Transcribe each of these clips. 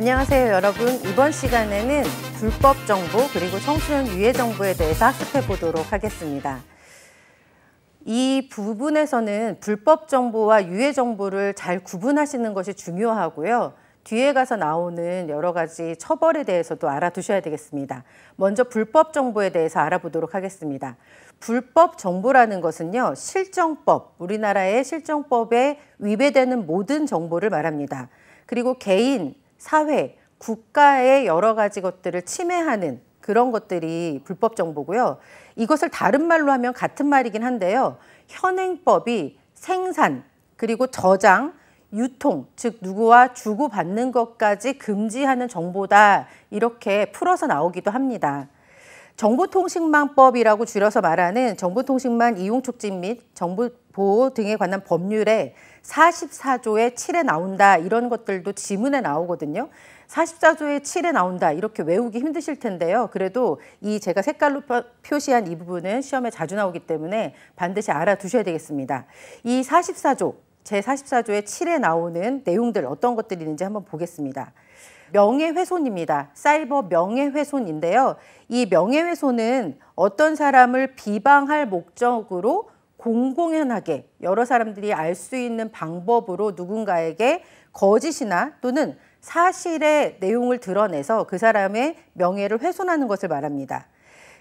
안녕하세요 여러분. 이번 시간에는 불법 정보 그리고 청소년 유해 정보에 대해서 학습해 보도록 하겠습니다. 이 부분에서는 불법 정보와 유해 정보를 잘 구분하시는 것이 중요하고요. 뒤에 가서 나오는 여러 가지 처벌에 대해서도 알아두셔야 되겠습니다. 먼저 불법 정보에 대해서 알아보도록 하겠습니다. 불법 정보라는 것은요, 실정법, 우리나라의 실정법에 위배되는 모든 정보를 말합니다. 그리고 개인, 사회, 국가의 여러 가지 것들을 침해하는 그런 것들이 불법 정보고요. 이것을 다른 말로 하면 같은 말이긴 한데요. 현행법이 생산, 그리고 저장, 유통, 즉 누구와 주고받는 것까지 금지하는 정보다 이렇게 풀어서 나오기도 합니다. 정보통신망법이라고 줄여서 말하는 정보통신망 이용촉진 및 정보보호 등에 관한 법률에 44조의 7에 나온다 이런 것들도 지문에 나오거든요. 44조의 7에 나온다 이렇게 외우기 힘드실 텐데요. 그래도 이 제가 색깔로 표시한 이 부분은 시험에 자주 나오기 때문에 반드시 알아두셔야 되겠습니다. 이 44조, 제44조의 7에 나오는 내용들 어떤 것들이 있는지 한번 보겠습니다. 명예훼손입니다. 사이버 명예훼손인데요. 이 명예훼손은 어떤 사람을 비방할 목적으로 공공연하게 여러 사람들이 알 수 있는 방법으로 누군가에게 거짓이나 또는 사실의 내용을 드러내서 그 사람의 명예를 훼손하는 것을 말합니다.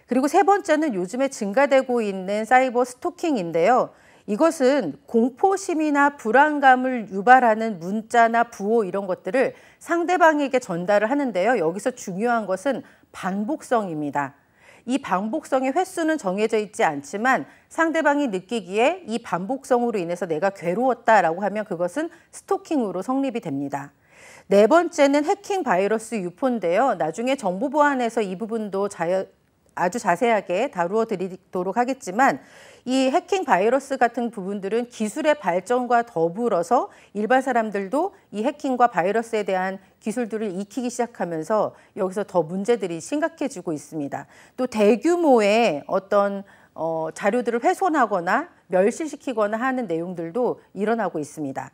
그리고 세 번째는 요즘에 증가되고 있는 사이버 스토킹인데요. 이것은 공포심이나 불안감을 유발하는 문자나 부호 이런 것들을 상대방에게 전달을 하는데요. 여기서 중요한 것은 반복성입니다. 이 반복성의 횟수는 정해져 있지 않지만 상대방이 느끼기에 이 반복성으로 인해서 내가 괴로웠다라고 하면 그것은 스토킹으로 성립이 됩니다. 네 번째는 해킹 바이러스 유포인데요. 나중에 정보보안에서 이 부분도 아주 자세하게 다루어 드리도록 하겠지만 이 해킹 바이러스 같은 부분들은 기술의 발전과 더불어서 일반 사람들도 이 해킹과 바이러스에 대한 기술들을 익히기 시작하면서 여기서 더 문제들이 심각해지고 있습니다. 또 대규모의 어떤 자료들을 훼손하거나 멸실시키거나 하는 내용들도 일어나고 있습니다.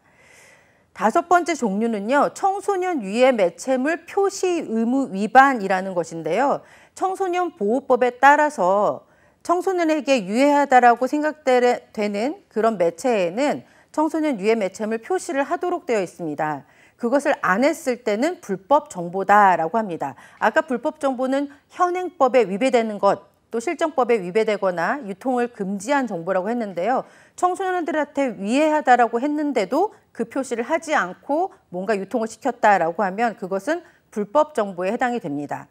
다섯 번째 종류는요, 청소년 유해 매체물 표시 의무 위반이라는 것인데요. 청소년 보호법에 따라서 청소년에게 유해하다라고 생각되는 그런 매체에는 청소년 유해 매체물 표시를 하도록 되어 있습니다. 그것을 안 했을 때는 불법 정보다라고 합니다. 아까 불법 정보는 현행법에 위배되는 것, 또 실정법에 위배되거나 유통을 금지한 정보라고 했는데요. 청소년들한테 위해하다라고 했는데도 그 표시를 하지 않고 뭔가 유통을 시켰다라고 하면 그것은 불법 정보에 해당이 됩니다.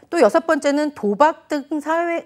또 여섯 번째는 도박 등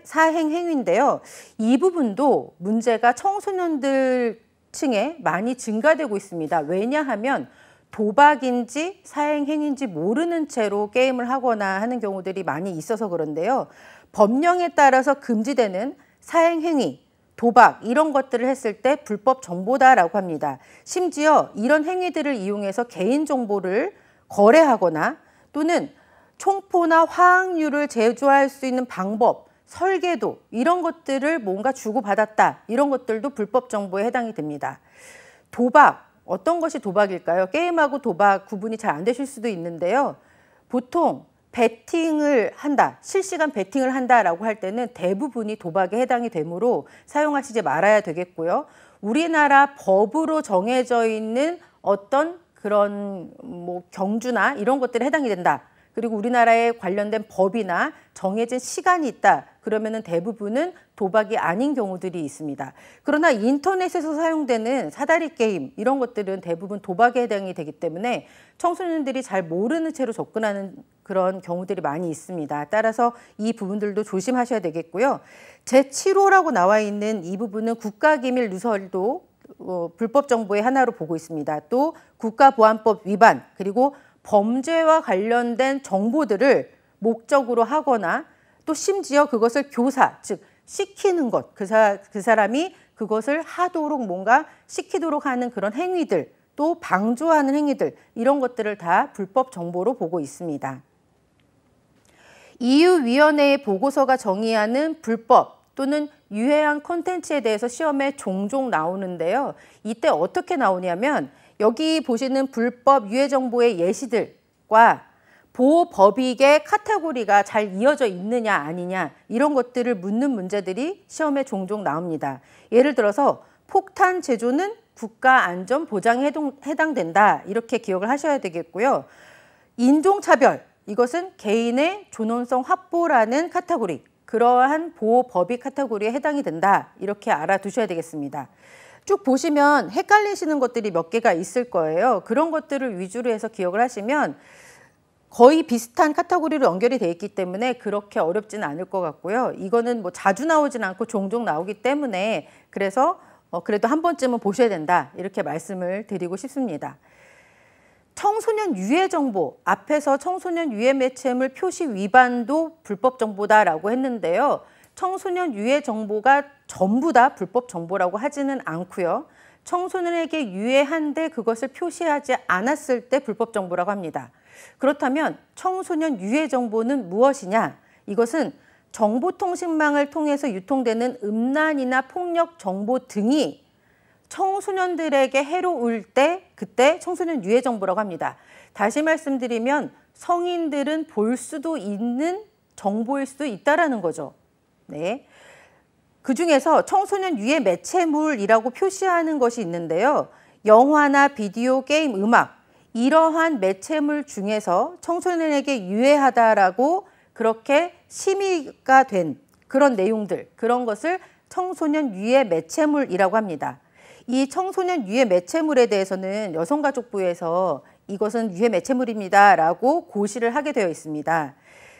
사행 행위인데요. 이 부분도 문제가 청소년들 층에 많이 증가되고 있습니다. 왜냐하면 도박인지 사행 행위인지 모르는 채로 게임을 하거나 하는 경우들이 많이 있어서 그런데요. 법령에 따라서 금지되는 사행 행위, 도박 이런 것들을 했을 때 불법 정보다라고 합니다. 심지어 이런 행위들을 이용해서 개인 정보를 거래하거나 또는 총포나 화학류를 제조할 수 있는 방법, 설계도 이런 것들을 뭔가 주고받았다. 이런 것들도 불법 정보에 해당이 됩니다. 도박, 어떤 것이 도박일까요? 게임하고 도박 구분이 잘 안 되실 수도 있는데요. 보통 베팅을 한다, 실시간 베팅을 한다라고 할 때는 대부분이 도박에 해당이 되므로 사용하시지 말아야 되겠고요. 우리나라 법으로 정해져 있는 어떤 그런 경주나 이런 것들에 해당이 된다. 그리고 우리나라에 관련된 법이나 정해진 시간이 있다. 그러면은 대부분은 도박이 아닌 경우들이 있습니다. 그러나 인터넷에서 사용되는 사다리 게임 이런 것들은 대부분 도박에 해당이 되기 때문에 청소년들이 잘 모르는 채로 접근하는 그런 경우들이 많이 있습니다. 따라서 이 부분들도 조심하셔야 되겠고요. 제7호라고 나와 있는 이 부분은 국가기밀 누설도 불법 정보의 하나로 보고 있습니다. 또 국가보안법 위반 그리고 범죄와 관련된 정보들을 목적으로 하거나 또 심지어 그것을 교사, 즉 시키는 것, 그 사람이 그것을 하도록 뭔가 시키도록 하는 그런 행위들, 또 방조하는 행위들 이런 것들을 다 불법 정보로 보고 있습니다. EU위원회의 보고서가 정의하는 불법 또는 유해한 콘텐츠에 대해서 시험에 종종 나오는데요. 이때 어떻게 나오냐면 여기 보시는 불법 유해 정보의 예시들과 보호법익의 카테고리가 잘 이어져 있느냐 아니냐 이런 것들을 묻는 문제들이 시험에 종종 나옵니다. 예를 들어서 폭탄 제조는 국가안전보장에 해당된다 이렇게 기억을 하셔야 되겠고요. 인종차별 이것은 개인의 존엄성 확보라는 카테고리 그러한 보호법익 카테고리에 해당이 된다 이렇게 알아두셔야 되겠습니다. 쭉 보시면 헷갈리시는 것들이 몇 개가 있을 거예요. 그런 것들을 위주로 해서 기억을 하시면 거의 비슷한 카테고리로 연결이 되어 있기 때문에 그렇게 어렵지는 않을 것 같고요. 이거는 뭐 자주 나오진 않고 종종 나오기 때문에 그래서 그래도 한 번쯤은 보셔야 된다 이렇게 말씀을 드리고 싶습니다. 청소년 유해 정보, 앞에서 청소년 유해 매체물 표시 위반도 불법 정보다라고 했는데요. 청소년 유해 정보가 전부 다 불법 정보라고 하지는 않고요. 청소년에게 유해한데 그것을 표시하지 않았을 때 불법 정보라고 합니다. 그렇다면 청소년 유해 정보는 무엇이냐? 이것은 정보통신망을 통해서 유통되는 음란이나 폭력 정보 등이 청소년들에게 해로울 때 그때 청소년 유해 정보라고 합니다. 다시 말씀드리면 성인들은 볼 수도 있는 정보일 수도 있다라는 거죠. 네. 그중에서 청소년 유해 매체물이라고 표시하는 것이 있는데요. 영화나 비디오, 게임, 음악 이러한 매체물 중에서 청소년에게 유해하다라고 그렇게 심의가 된 그런 내용들, 그런 것을 청소년 유해 매체물이라고 합니다. 이 청소년 유해 매체물에 대해서는 여성가족부에서 이것은 유해 매체물입니다라고 고시를 하게 되어 있습니다.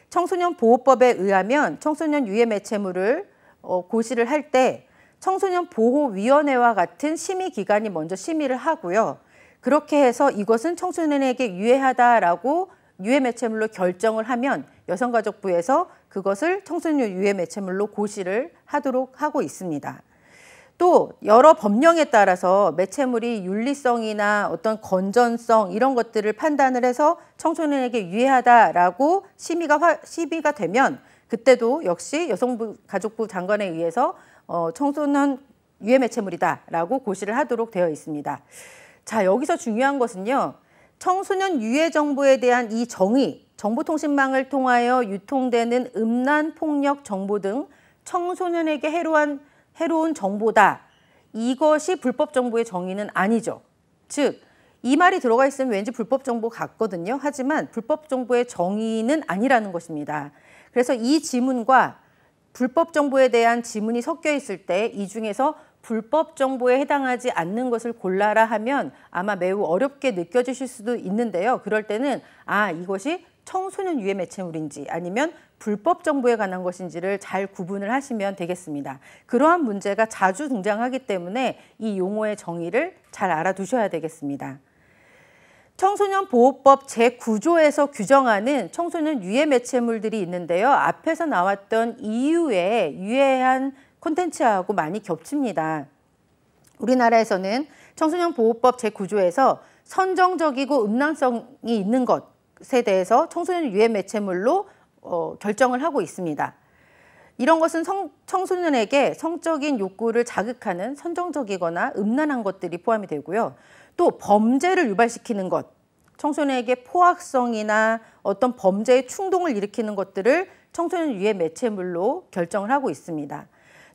청소년 보호법에 의하면 청소년 유해 매체물을 고시를 할 때 청소년 보호위원회와 같은 심의기관이 먼저 심의를 하고요. 그렇게 해서 이것은 청소년에게 유해하다라고 유해 매체물로 결정을 하면 여성가족부에서 그것을 청소년 유해 매체물로 고시를 하도록 하고 있습니다. 또 여러 법령에 따라서 매체물이 윤리성이나 어떤 건전성 이런 것들을 판단을 해서 청소년에게 유해하다라고 심의가 되면 그때도 역시 여성가족부 장관에 의해서 청소년 유해 매체물이다라고 고시를 하도록 되어 있습니다. 자, 여기서 중요한 것은요. 청소년 유해 정보에 대한 이 정의, 정보통신망을 통하여 유통되는 음란, 폭력 정보 등 청소년에게 해로운 정보다. 이것이 불법 정보의 정의는 아니죠. 즉, 이 말이 들어가 있으면 왠지 불법 정보 같거든요. 하지만 불법 정보의 정의는 아니라는 것입니다. 그래서 이 지문과 불법 정보에 대한 지문이 섞여 있을 때 이 중에서 불법 정보에 해당하지 않는 것을 골라라 하면 아마 매우 어렵게 느껴지실 수도 있는데요. 그럴 때는 이것이 청소년 유해 매체물인지 아니면 불법 정보에 관한 것인지를 잘 구분을 하시면 되겠습니다. 그러한 문제가 자주 등장하기 때문에 이 용어의 정의를 잘 알아두셔야 되겠습니다. 청소년 보호법 제9조에서 규정하는 청소년 유해 매체물들이 있는데요. 앞에서 나왔던 이유의 유해한 콘텐츠하고 많이 겹칩니다. 우리나라에서는 청소년 보호법 제9조에서 선정적이고 음란성이 있는 것에 대해서 청소년 유해 매체물로 결정을 하고 있습니다. 이런 것은 청소년에게 성적인 욕구를 자극하는 선정적이거나 음란한 것들이 포함이 되고요. 또 범죄를 유발시키는 것, 청소년에게 포악성이나 어떤 범죄의 충동을 일으키는 것들을 청소년 유해 매체물로 결정을 하고 있습니다.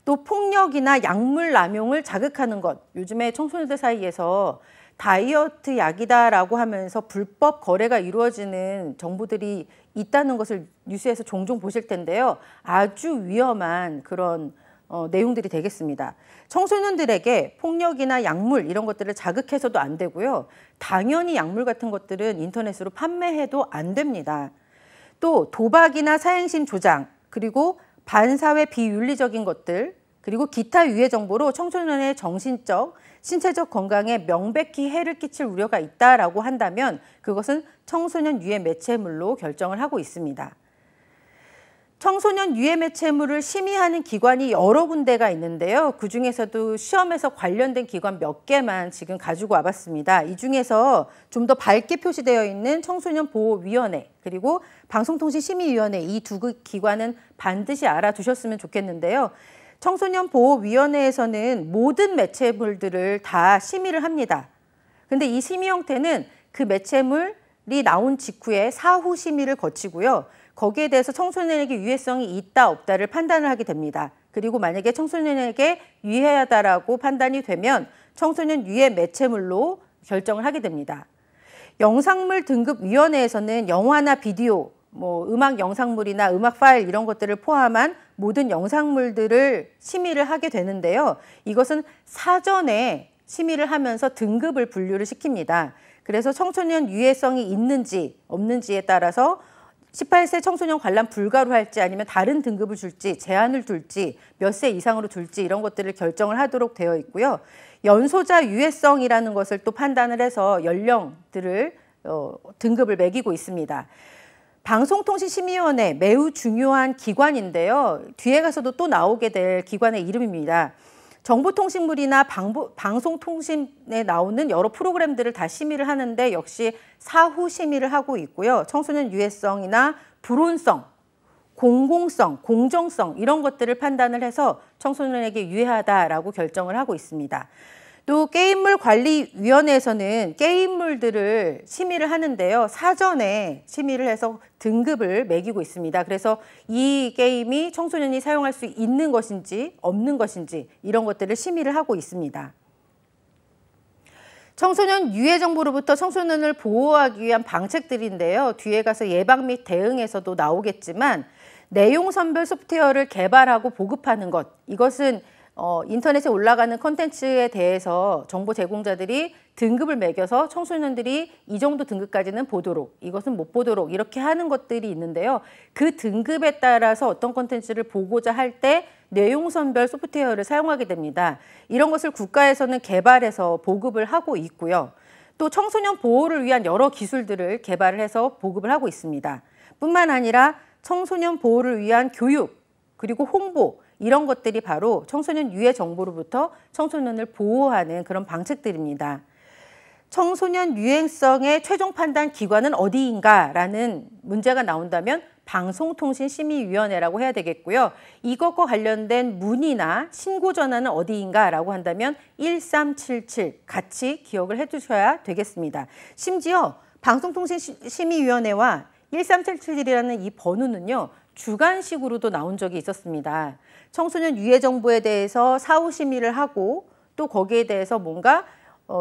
또 폭력이나 약물 남용을 자극하는 것, 요즘에 청소년들 사이에서 다이어트 약이다라고 하면서 불법 거래가 이루어지는 정보들이 있다는 것을 뉴스에서 종종 보실 텐데요. 아주 위험한 그런 내용들이 되겠습니다. 청소년들에게 폭력이나 약물 이런 것들을 자극해서도 안 되고요. 당연히 약물 같은 것들은 인터넷으로 판매해도 안 됩니다. 또 도박이나 사행심 조장, 그리고 반사회 비윤리적인 것들, 그리고 기타 유해 정보로 청소년의 정신적, 신체적 건강에 명백히 해를 끼칠 우려가 있다라고 한다면 그것은 청소년 유해 매체물로 결정을 하고 있습니다. 청소년 유해 매체물을 심의하는 기관이 여러 군데가 있는데요. 그중에서도 시험에서 관련된 기관 몇 개만 지금 가지고 와봤습니다. 이 중에서 좀 더 밝게 표시되어 있는 청소년보호위원회 그리고 방송통신심의위원회 이 두 기관은 반드시 알아두셨으면 좋겠는데요. 청소년보호위원회에서는 모든 매체물들을 다 심의를 합니다. 근데 이 심의 형태는 그 매체물 나온 직후에 사후 심의를 거치고요. 거기에 대해서 청소년에게 유해성이 있다 없다를 판단을 하게 됩니다. 그리고 만약에 청소년에게 유해하다라고 판단이 되면 청소년 유해 매체물로 결정을 하게 됩니다. 영상물 등급위원회에서는 영화나 비디오, 음악 영상물이나 음악 파일 이런 것들을 포함한 모든 영상물들을 심의를 하게 되는데요. 이것은 사전에 심의를 하면서 등급을 분류를 시킵니다. 그래서 청소년 유해성이 있는지 없는지에 따라서 18세 청소년 관람 불가로 할지 아니면 다른 등급을 줄지 제한을 둘지 몇 세 이상으로 둘지 이런 것들을 결정을 하도록 되어 있고요. 연소자 유해성이라는 것을 또 판단을 해서 연령들을 등급을 매기고 있습니다. 방송통신심의위원회 매우 중요한 기관인데요. 뒤에 가서도 또 나오게 될 기관의 이름입니다. 정보통신물이나 방송통신에 나오는 여러 프로그램들을 다 심의를 하는데 역시 사후 심의를 하고 있고요. 청소년 유해성이나 불온성, 공공성, 공정성 이런 것들을 판단을 해서 청소년에게 유해하다라고 결정을 하고 있습니다. 또 게임물관리위원회에서는 게임물들을 심의를 하는데요. 사전에 심의를 해서 등급을 매기고 있습니다. 그래서 이 게임이 청소년이 사용할 수 있는 것인지 없는 것인지 이런 것들을 심의를 하고 있습니다. 청소년 유해 정보로부터 청소년을 보호하기 위한 방책들인데요. 뒤에 가서 예방 및 대응에서도 나오겠지만 내용 선별 소프트웨어를 개발하고 보급하는 것, 이것은 인터넷에 올라가는 콘텐츠에 대해서 정보 제공자들이 등급을 매겨서 청소년들이 이 정도 등급까지는 보도록, 이것은 못 보도록 이렇게 하는 것들이 있는데요. 그 등급에 따라서 어떤 콘텐츠를 보고자 할 때 내용 선별 소프트웨어를 사용하게 됩니다. 이런 것을 국가에서는 개발해서 보급을 하고 있고요. 또 청소년 보호를 위한 여러 기술들을 개발을 해서 보급을 하고 있습니다. 뿐만 아니라 청소년 보호를 위한 교육, 그리고 홍보, 이런 것들이 바로 청소년 유해 정보로부터 청소년을 보호하는 그런 방책들입니다. 청소년 유해성의 최종 판단 기관은 어디인가라는 문제가 나온다면 방송통신심의위원회라고 해야 되겠고요. 이것과 관련된 문의나 신고 전화는 어디인가라고 한다면 1377 같이 기억을 해두셔야 되겠습니다. 심지어 방송통신심의위원회와 1377이라는 이 번호는요. 주간식으로도 나온 적이 있었습니다. 청소년 유해 정보에 대해서 사후 심의를 하고 또 거기에 대해서 뭔가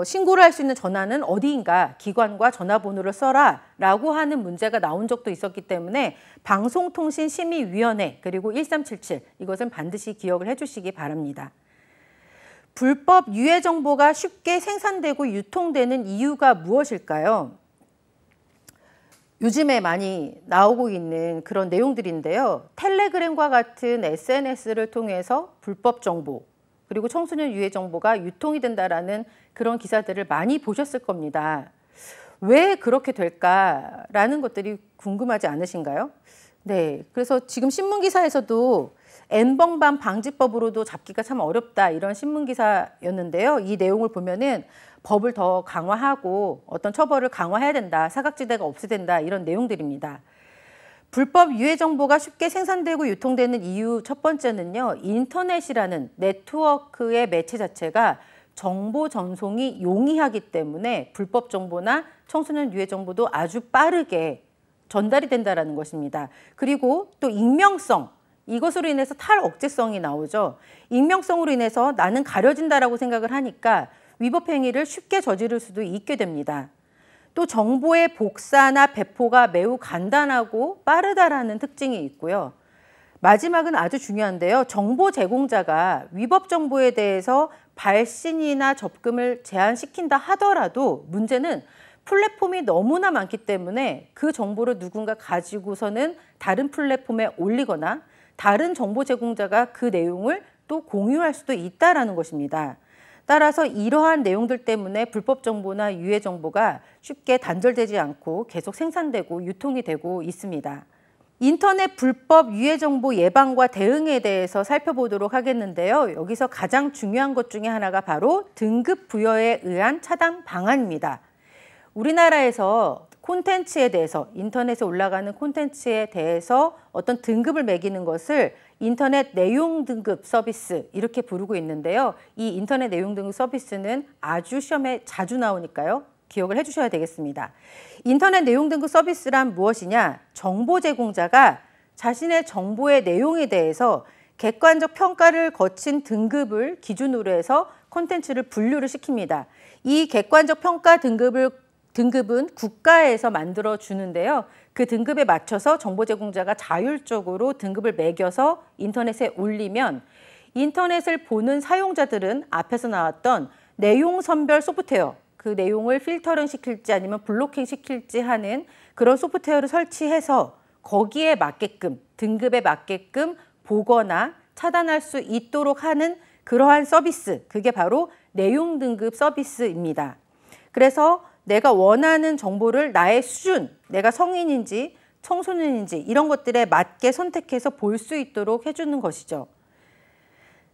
신고를 할 수 있는 전화는 어디인가 기관과 전화번호를 써라 라고 하는 문제가 나온 적도 있었기 때문에 방송통신심의위원회 그리고 1377 이것은 반드시 기억을 해주시기 바랍니다. 불법 유해 정보가 쉽게 생산되고 유통되는 이유가 무엇일까요? 요즘에 많이 나오고 있는 그런 내용들인데요. 텔레그램과 같은 SNS를 통해서 불법 정보 그리고 청소년 유해 정보가 유통이 된다라는 그런 기사들을 많이 보셨을 겁니다. 왜 그렇게 될까라는 것들이 궁금하지 않으신가요? 네, 그래서 지금 신문 기사에서도 N번방 방지법으로도 잡기가 참 어렵다 이런 신문 기사였는데요. 이 내용을 보면은 법을 더 강화하고 어떤 처벌을 강화해야 된다, 사각지대가 없애야 된다 이런 내용들입니다. 불법 유해 정보가 쉽게 생산되고 유통되는 이유 첫 번째는요. 인터넷이라는 네트워크의 매체 자체가 정보 전송이 용이하기 때문에 불법 정보나 청소년 유해 정보도 아주 빠르게 전달이 된다는 것입니다. 그리고 또 익명성, 이것으로 인해서 탈억제성이 나오죠. 익명성으로 인해서 나는 가려진다라고 생각을 하니까 위법 행위를 쉽게 저지를 수도 있게 됩니다. 또 정보의 복사나 배포가 매우 간단하고 빠르다라는 특징이 있고요. 마지막은 아주 중요한데요. 정보 제공자가 위법 정보에 대해서 발신이나 접근을 제한시킨다 하더라도 문제는 플랫폼이 너무나 많기 때문에 그 정보를 누군가 가지고서는 다른 플랫폼에 올리거나 다른 정보 제공자가 그 내용을 또 공유할 수도 있다는 것입니다. 따라서 이러한 내용들 때문에 불법 정보나 유해 정보가 쉽게 단절되지 않고 계속 생산되고 유통이 되고 있습니다. 인터넷 불법 유해 정보 예방과 대응에 대해서 살펴보도록 하겠는데요. 여기서 가장 중요한 것 중에 하나가 바로 등급 부여에 의한 차단 방안입니다. 우리나라에서 콘텐츠에 대해서, 인터넷에 올라가는 콘텐츠에 대해서 어떤 등급을 매기는 것을 인터넷 내용 등급 서비스 이렇게 부르고 있는데요. 이 인터넷 내용 등급 서비스는 아주 시험에 자주 나오니까요. 기억을 해주셔야 되겠습니다. 인터넷 내용 등급 서비스란 무엇이냐? 정보 제공자가 자신의 정보의 내용에 대해서 객관적 평가를 거친 등급을 기준으로 해서 콘텐츠를 분류를 시킵니다. 이 객관적 평가 등급은 국가에서 만들어 주는데요. 그 등급에 맞춰서 정보 제공자가 자율적으로 등급을 매겨서 인터넷에 올리면 인터넷을 보는 사용자들은 앞에서 나왔던 내용 선별 소프트웨어, 그 내용을 필터링 시킬지 아니면 블로킹 시킬지 하는 그런 소프트웨어를 설치해서 거기에 맞게끔, 등급에 맞게끔 보거나 차단할 수 있도록 하는 그러한 서비스, 그게 바로 내용 등급 서비스입니다. 그래서 내가 원하는 정보를 나의 수준, 내가 성인인지 청소년인지 이런 것들에 맞게 선택해서 볼 수 있도록 해주는 것이죠.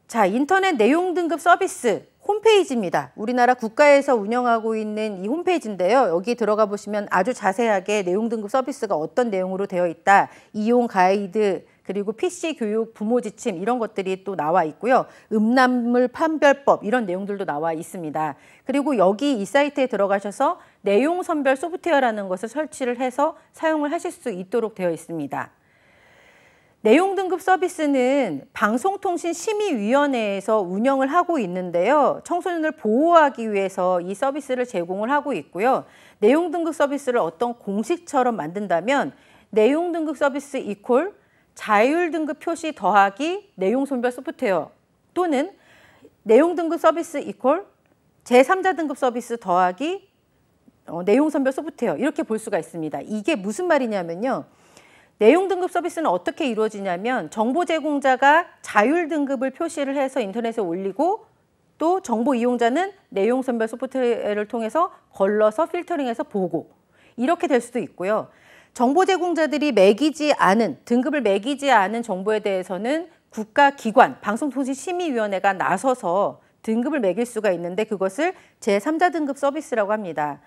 자, 인터넷 내용 등급 서비스 홈페이지입니다. 우리나라 국가에서 운영하고 있는 이 홈페이지인데요. 여기 들어가 보시면 아주 자세하게 내용 등급 서비스가 어떤 내용으로 되어 있다, 이용 가이드, 그리고 PC 교육, 부모 지침 이런 것들이 또 나와 있고요. 음란물 판별법 이런 내용들도 나와 있습니다. 그리고 여기 이 사이트에 들어가셔서 내용 선별 소프트웨어라는 것을 설치를 해서 사용을 하실 수 있도록 되어 있습니다. 내용 등급 서비스는 방송통신심의위원회에서 운영을 하고 있는데요. 청소년을 보호하기 위해서 이 서비스를 제공을 하고 있고요. 내용 등급 서비스를 어떤 공식처럼 만든다면 내용 등급 서비스 이퀄 자율 등급 표시 더하기 내용 선별 소프트웨어 또는 내용 등급 서비스 이퀄 제3자 등급 서비스 더하기 내용 선별 소프트웨어 이렇게 볼 수가 있습니다. 이게 무슨 말이냐면요. 내용 등급 서비스는 어떻게 이루어지냐면 정보 제공자가 자율 등급을 표시를 해서 인터넷에 올리고 또 정보 이용자는 내용 선별 소프트웨어를 통해서 걸러서 필터링해서 보고 이렇게 될 수도 있고요. 정보 제공자들이 등급을 매기지 않은 정보에 대해서는 국가기관, 방송통신심의위원회가 나서서 등급을 매길 수가 있는데 그것을 제3자 등급 서비스라고 합니다.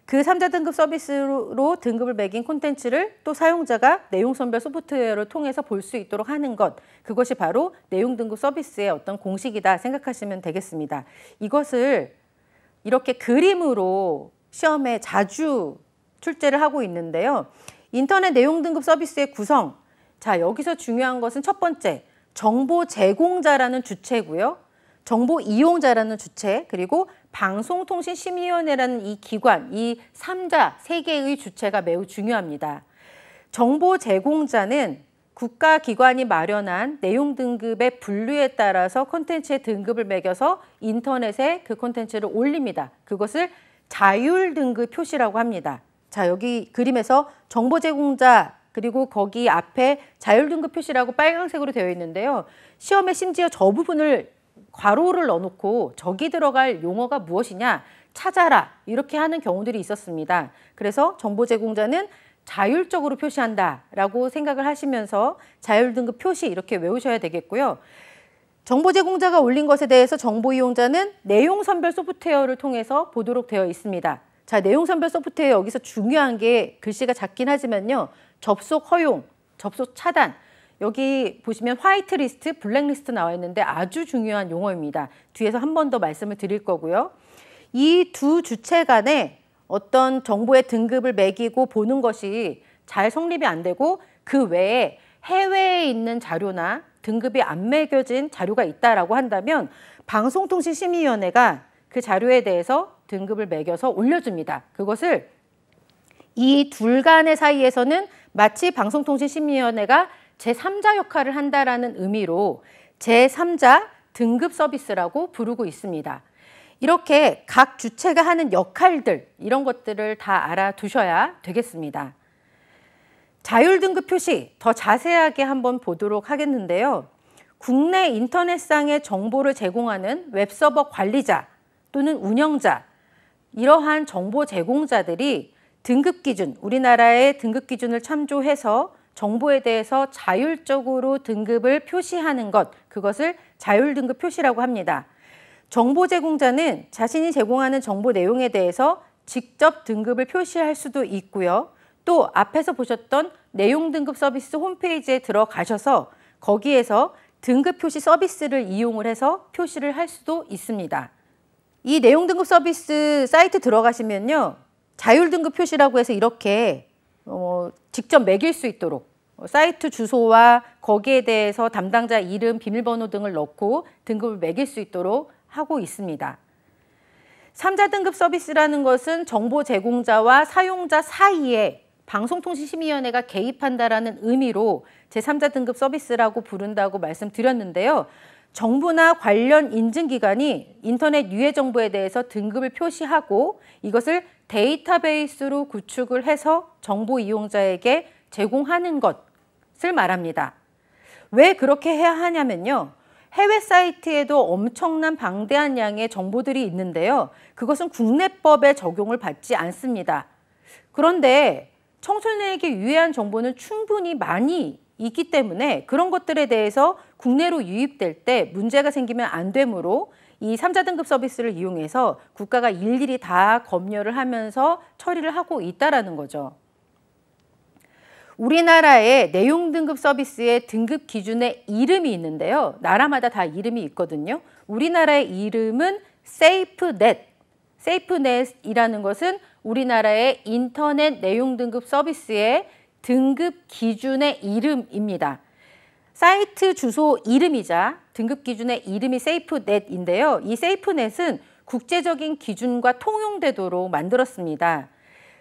그 3자 등급 서비스로 등급을 매긴 콘텐츠를 또 사용자가 내용 선별 소프트웨어를 통해서 볼 수 있도록 하는 것, 그것이 바로 내용 등급 서비스의 어떤 공식이다 생각하시면 되겠습니다. 이것을 이렇게 그림으로 시험에 자주 출제를 하고 있는데요. 인터넷 내용 등급 서비스의 구성, 자 여기서 중요한 것은 첫 번째, 정보 제공자라는 주체고요. 정보 이용자라는 주체, 그리고 방송통신심의위원회라는 이 기관, 이 3자, 3개의 주체가 매우 중요합니다. 정보 제공자는 국가기관이 마련한 내용 등급의 분류에 따라서 콘텐츠의 등급을 매겨서 인터넷에 그 콘텐츠를 올립니다. 그것을 자율 등급 표시라고 합니다. 자, 여기 그림에서 정보 제공자 그리고 거기 앞에 자율 등급 표시라고 빨간색으로 되어 있는데요. 시험에 심지어 저 부분을 괄호를 넣어놓고 저기 들어갈 용어가 무엇이냐 찾아라 이렇게 하는 경우들이 있었습니다. 그래서 정보 제공자는 자율적으로 표시한다라고 생각을 하시면서 자율 등급 표시 이렇게 외우셔야 되겠고요. 정보 제공자가 올린 것에 대해서 정보 이용자는 내용 선별 소프트웨어를 통해서 보도록 되어 있습니다. 자, 내용 선별 소프트웨어 여기서 중요한 게 글씨가 작긴 하지만요. 접속 허용, 접속 차단. 여기 보시면 화이트 리스트, 블랙 리스트 나와 있는데 아주 중요한 용어입니다. 뒤에서 한 번 더 말씀을 드릴 거고요. 이 두 주체 간에 어떤 정보의 등급을 매기고 보는 것이 잘 성립이 안 되고 그 외에 해외에 있는 자료나 등급이 안 매겨진 자료가 있다라고 한다면 방송통신심의위원회가 그 자료에 대해서 등급을 매겨서 올려줍니다. 그것을 이 둘 간의 사이에서는 마치 방송통신심의위원회가 제3자 역할을 한다라는 의미로 제3자 등급 서비스라고 부르고 있습니다. 이렇게 각 주체가 하는 역할들 이런 것들을 다 알아두셔야 되겠습니다. 자율 등급 표시 더 자세하게 한번 보도록 하겠는데요. 국내 인터넷상의 정보를 제공하는 웹서버 관리자 또는 운영자 이러한 정보 제공자들이 등급 기준, 우리나라의 등급 기준을 참조해서 정보에 대해서 자율적으로 등급을 표시하는 것, 그것을 자율 등급 표시라고 합니다. 정보 제공자는 자신이 제공하는 정보 내용에 대해서 직접 등급을 표시할 수도 있고요. 또 앞에서 보셨던 내용 등급 서비스 홈페이지에 들어가셔서 거기에서 등급 표시 서비스를 이용을 해서 표시를 할 수도 있습니다. 이 내용 등급 서비스 사이트 들어가시면요. 자율 등급 표시라고 해서 이렇게 직접 매길 수 있도록 사이트 주소와 거기에 대해서 담당자 이름, 비밀번호 등을 넣고 등급을 매길 수 있도록 하고 있습니다. 3자 등급 서비스라는 것은 정보 제공자와 사용자 사이에 방송통신심의위원회가 개입한다라는 의미로 제3자 등급 서비스라고 부른다고 말씀드렸는데요. 정부나 관련 인증기관이 인터넷 유해 정보에 대해서 등급을 표시하고 이것을 데이터베이스로 구축을 해서 정보 이용자에게 제공하는 것을 말합니다. 왜 그렇게 해야 하냐면요. 해외 사이트에도 엄청난 방대한 양의 정보들이 있는데요. 그것은 국내법에 적용을 받지 않습니다. 그런데 청소년에게 유해한 정보는 충분히 많이 있기 때문에 그런 것들에 대해서 국내로 유입될 때 문제가 생기면 안 되므로 이 3자 등급 서비스를 이용해서 국가가 일일이 다 검열을 하면서 처리를 하고 있다는 거죠. 우리나라의 내용 등급 서비스의 등급 기준의 이름이 있는데요. 나라마다 다 이름이 있거든요. 우리나라의 이름은 세이프넷. 세이프넷이라는 것은 우리나라의 인터넷 내용 등급 서비스의 등급 기준의 이름입니다. 사이트 주소 이름이자 등급 기준의 이름이 세이프넷인데요. 이 세이프넷은 국제적인 기준과 통용되도록 만들었습니다.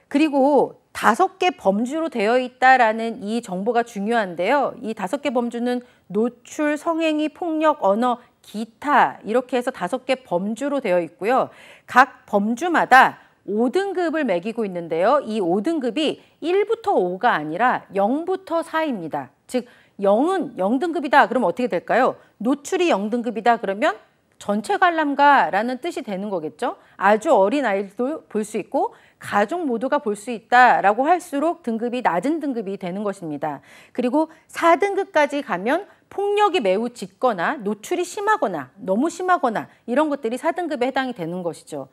그리고 5개 범주로 되어 있다라는 이 정보가 중요한데요. 이 5개 범주는 노출, 성행위, 폭력, 언어, 기타 이렇게 해서 5개 범주로 되어 있고요. 각 범주마다 5등급을 매기고 있는데요. 이 5등급이 1부터 5가 아니라 0부터 4입니다. 즉 0은 0등급이다. 그러면 어떻게 될까요? 노출이 0등급이다. 그러면 전체 관람가라는 뜻이 되는 거겠죠. 아주 어린 아이도 볼 수 있고 가족 모두가 볼 수 있다라고 할수록 등급이 낮은 등급이 되는 것입니다. 그리고 4등급까지 가면 폭력이 매우 짙거나 노출이 심하거나 너무 심하거나 이런 것들이 4등급에 해당이 되는 것이죠.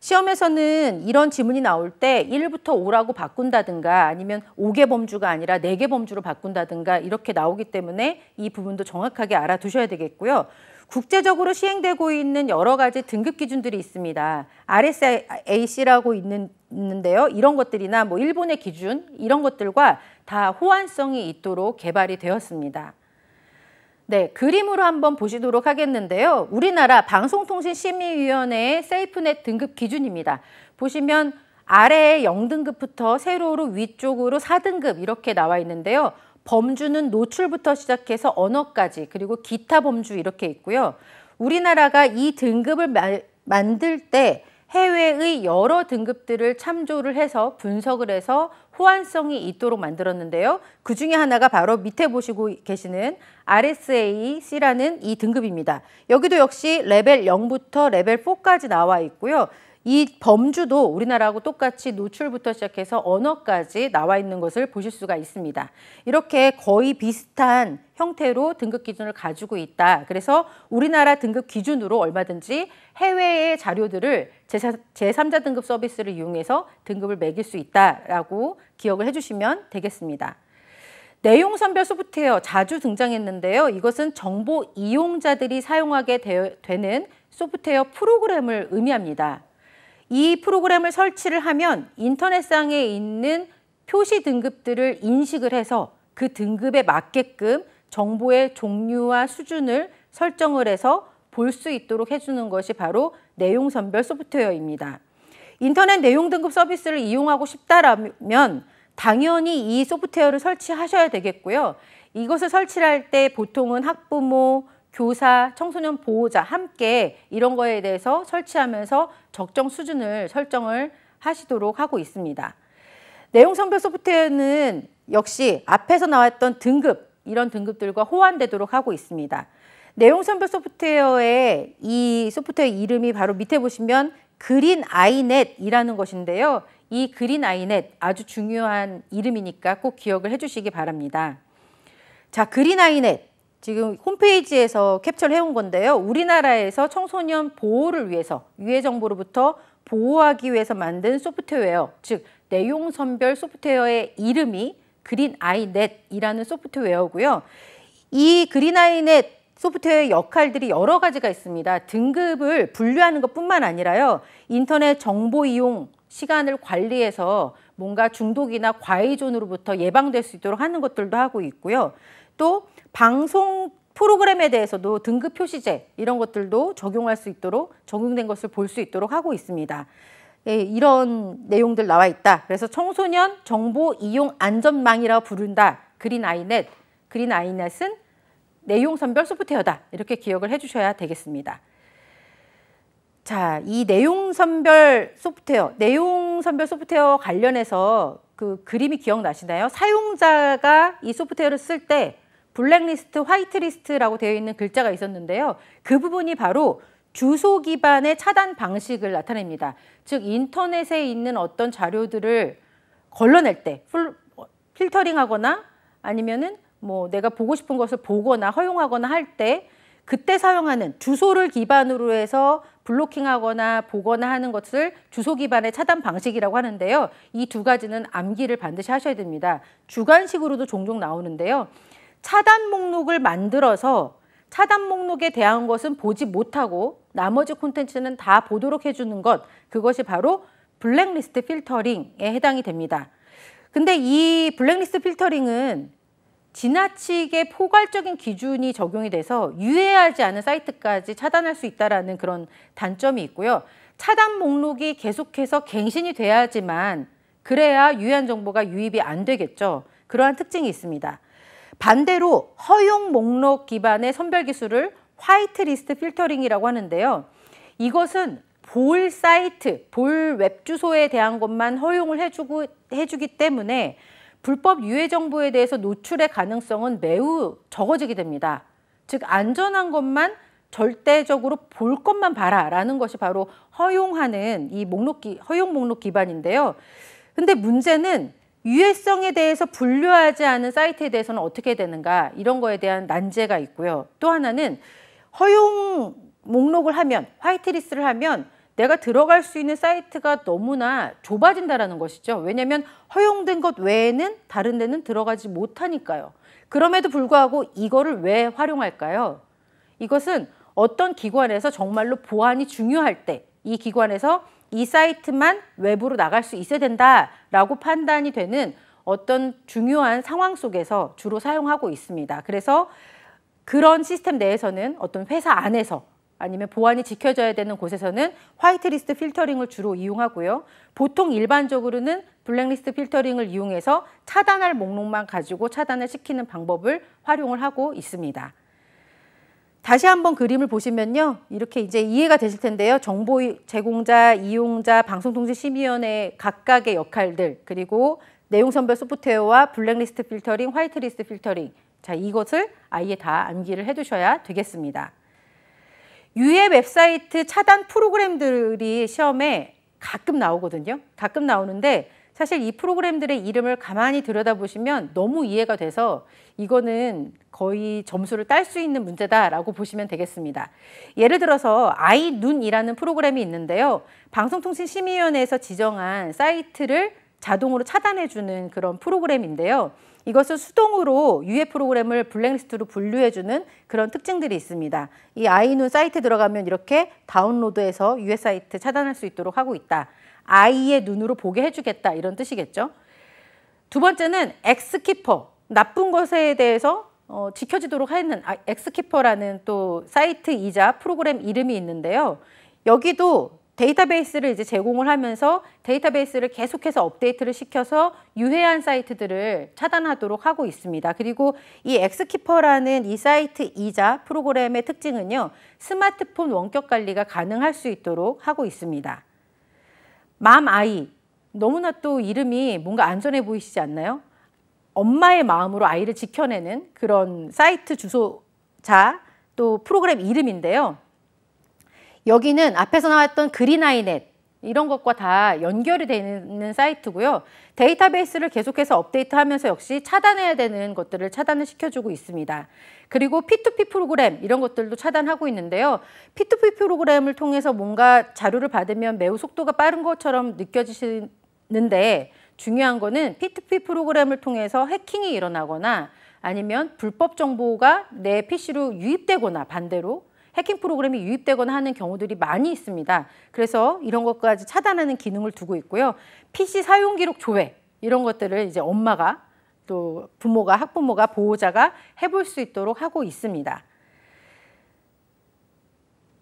시험에서는 이런 지문이 나올 때 1부터 5라고 바꾼다든가 아니면 5개 범주가 아니라 4개 범주로 바꾼다든가 이렇게 나오기 때문에 이 부분도 정확하게 알아두셔야 되겠고요. 국제적으로 시행되고 있는 여러 가지 등급 기준들이 있습니다. RSAC라고 있는데요. 이런 것들이나 뭐 일본의 기준 이런 것들과 다 호환성이 있도록 개발이 되었습니다. 네, 그림으로 한번 보시도록 하겠는데요. 우리나라 방송통신심의위원회의 세이프넷 등급 기준입니다. 보시면 아래에 0등급부터 세로로 위쪽으로 4등급 이렇게 나와 있는데요. 범주는 노출부터 시작해서 언어까지 그리고 기타 범주 이렇게 있고요. 우리나라가 이 등급을 만들 때 해외의 여러 등급들을 참조를 해서 분석을 해서 호환성이 있도록 만들었는데요. 그 중에 하나가 바로 밑에 보시고 계시는 RSAC라는 이 등급입니다. 여기도 역시 레벨 0부터 레벨 4까지 나와 있고요. 이 범주도 우리나라하고 똑같이 노출부터 시작해서 언어까지 나와 있는 것을 보실 수가 있습니다. 이렇게 거의 비슷한 형태로 등급 기준을 가지고 있다. 그래서 우리나라 등급 기준으로 얼마든지 해외의 자료들을 제3자 등급 서비스를 이용해서 등급을 매길 수 있다라고 기억을 해주시면 되겠습니다. 내용 선별 소프트웨어 자주 등장했는데요. 이것은 정보 이용자들이 사용하게 되는 소프트웨어 프로그램을 의미합니다. 이 프로그램을 설치를 하면 인터넷상에 있는 표시 등급들을 인식을 해서 그 등급에 맞게끔 정보의 종류와 수준을 설정을 해서 볼 수 있도록 해주는 것이 바로 내용 선별 소프트웨어입니다. 인터넷 내용 등급 서비스를 이용하고 싶다라면 당연히 이 소프트웨어를 설치하셔야 되겠고요. 이것을 설치할 때 보통은 학부모, 교사, 청소년 보호자 함께 이런 거에 대해서 설치하면서 적정 수준을 설정을 하시도록 하고 있습니다. 내용 선별 소프트웨어는 역시 앞에서 나왔던 등급, 이런 등급들과 호환되도록 하고 있습니다. 내용 선별 소프트웨어의 이 소프트웨어 이름이 바로 밑에 보시면 그린 아이넷이라는 것인데요. 이 그린 아이넷 아주 중요한 이름이니까 꼭 기억을 해주시기 바랍니다. 자, 그린 아이넷. 지금 홈페이지에서 캡처를 해온 건데요. 우리나라에서 청소년 보호를 위해서 유해 정보로부터 보호하기 위해서 만든 소프트웨어, 즉 내용 선별 소프트웨어의 이름이 그린 아이넷이라는 소프트웨어고요. 이 그린 아이넷 소프트웨어의 역할들이 여러 가지가 있습니다. 등급을 분류하는 것뿐만 아니라요. 인터넷 정보 이용 시간을 관리해서 뭔가 중독이나 과의존으로부터 예방될 수 있도록 하는 것들도 하고 있고요. 또 방송 프로그램에 대해서도 등급 표시제 이런 것들도 적용할 수 있도록 적용된 것을 볼 수 있도록 하고 있습니다. 예, 이런 내용들 나와 있다. 그래서 청소년 정보 이용 안전망이라고 부른다. 그린 아이넷. 그린 아이넷은 내용 선별 소프트웨어다. 이렇게 기억을 해주셔야 되겠습니다. 자, 이 내용 선별 소프트웨어 관련해서 그 그림이 기억나시나요? 사용자가 이 소프트웨어를 쓸 때 블랙리스트, 화이트리스트라고 되어 있는 글자가 있었는데요. 그 부분이 바로 주소 기반의 차단 방식을 나타냅니다. 즉 인터넷에 있는 어떤 자료들을 걸러낼 때 필터링하거나 아니면은 뭐 내가 보고 싶은 것을 보거나 허용하거나 할 때 그때 사용하는 주소를 기반으로 해서 블로킹하거나 보거나 하는 것을 주소 기반의 차단 방식이라고 하는데요. 이 두 가지는 암기를 반드시 하셔야 됩니다. 주관식으로도 종종 나오는데요. 차단 목록을 만들어서 차단 목록에 대한 것은 보지 못하고 나머지 콘텐츠는 다 보도록 해주는 것, 그것이 바로 블랙리스트 필터링에 해당이 됩니다. 근데 이 블랙리스트 필터링은 지나치게 포괄적인 기준이 적용이 돼서 유해하지 않은 사이트까지 차단할 수 있다는 그런 단점이 있고요. 차단 목록이 계속해서 갱신이 돼야지만 그래야 유해한 정보가 유입이 안 되겠죠. 그러한 특징이 있습니다. 반대로 허용 목록 기반의 선별 기술을 화이트리스트 필터링이라고 하는데요. 이것은 볼 사이트, 볼 웹 주소에 대한 것만 허용을 해주기 때문에 불법 유해 정보에 대해서 노출의 가능성은 매우 적어지게 됩니다. 즉 안전한 것만 절대적으로 볼 것만 봐라라는 것이 바로 허용하는 이 허용 목록 기반인데요. 근데 문제는 유해성에 대해서 분류하지 않은 사이트에 대해서는 어떻게 되는가 이런 거에 대한 난제가 있고요. 또 하나는 허용 목록을 하면 화이트리스트를 하면 내가 들어갈 수 있는 사이트가 너무나 좁아진다는 것이죠. 왜냐하면 허용된 것 외에는 다른 데는 들어가지 못하니까요. 그럼에도 불구하고 이거를 왜 활용할까요? 이것은 어떤 기관에서 정말로 보안이 중요할 때 이 기관에서 이 사이트만 외부로 나갈 수 있어야 된다라고 판단이 되는 어떤 중요한 상황 속에서 주로 사용하고 있습니다. 그래서 그런 시스템 내에서는 어떤 회사 안에서 아니면 보안이 지켜져야 되는 곳에서는 화이트리스트 필터링을 주로 이용하고요. 보통 일반적으로는 블랙리스트 필터링을 이용해서 차단할 목록만 가지고 차단을 시키는 방법을 활용을 하고 있습니다. 다시 한번 그림을 보시면요. 이렇게 이제 이해가 되실 텐데요. 정보 제공자, 이용자, 방송통신심의위원회 각각의 역할들, 그리고 내용 선별 소프트웨어와 블랙리스트 필터링, 화이트리스트 필터링. 자, 이것을 아예 다 암기를 해두셔야 되겠습니다. 유해 웹사이트 차단 프로그램들이 시험에 가끔 나오거든요. 가끔 나오는데 사실 이 프로그램들의 이름을 가만히 들여다보시면 너무 이해가 돼서 이거는 거의 점수를 딸 수 있는 문제다라고 보시면 되겠습니다. 예를 들어서 아이눈이라는 프로그램이 있는데요. 방송통신심의위원회에서 지정한 사이트를 자동으로 차단해주는 그런 프로그램인데요. 이것은 수동으로 유해 프로그램을 블랙리스트로 분류해주는 그런 특징들이 있습니다. 이 아이눈 사이트에 들어가면 이렇게 다운로드해서 유해 사이트 차단할 수 있도록 하고 있다. 아이의 눈으로 보게 해주겠다 이런 뜻이겠죠. 두 번째는 엑스키퍼, 나쁜 것에 대해서 지켜지도록 하는 엑스키퍼라는 또 사이트이자 프로그램 이름이 있는데요. 여기도 데이터베이스를 이제 제공을 하면서 데이터베이스를 계속해서 업데이트를 시켜서 유해한 사이트들을 차단하도록 하고 있습니다. 그리고 이 엑스키퍼라는 이 사이트이자 프로그램의 특징은요. 스마트폰 원격 관리가 가능할 수 있도록 하고 있습니다. 맘아이, 너무나 또 이름이 뭔가 안전해 보이시지 않나요? 엄마의 마음으로 아이를 지켜내는 그런 사이트 주소자 또 프로그램 이름인데요. 여기는 앞에서 나왔던 그린아이넷 이런 것과 다 연결이 되는 사이트고요. 데이터베이스를 계속해서 업데이트하면서 역시 차단해야 되는 것들을 차단을 시켜주고 있습니다. 그리고 P2P 프로그램 이런 것들도 차단하고 있는데요. P2P 프로그램을 통해서 뭔가 자료를 받으면 매우 속도가 빠른 것처럼 느껴지시는데 중요한 거는 P2P 프로그램을 통해서 해킹이 일어나거나 아니면 불법 정보가 내 PC로 유입되거나 반대로 해킹 프로그램이 유입되거나 하는 경우들이 많이 있습니다. 그래서 이런 것까지 차단하는 기능을 두고 있고요. PC 사용 기록 조회 이런 것들을 이제 엄마가 또 부모가 학부모가 보호자가 해볼 수 있도록 하고 있습니다.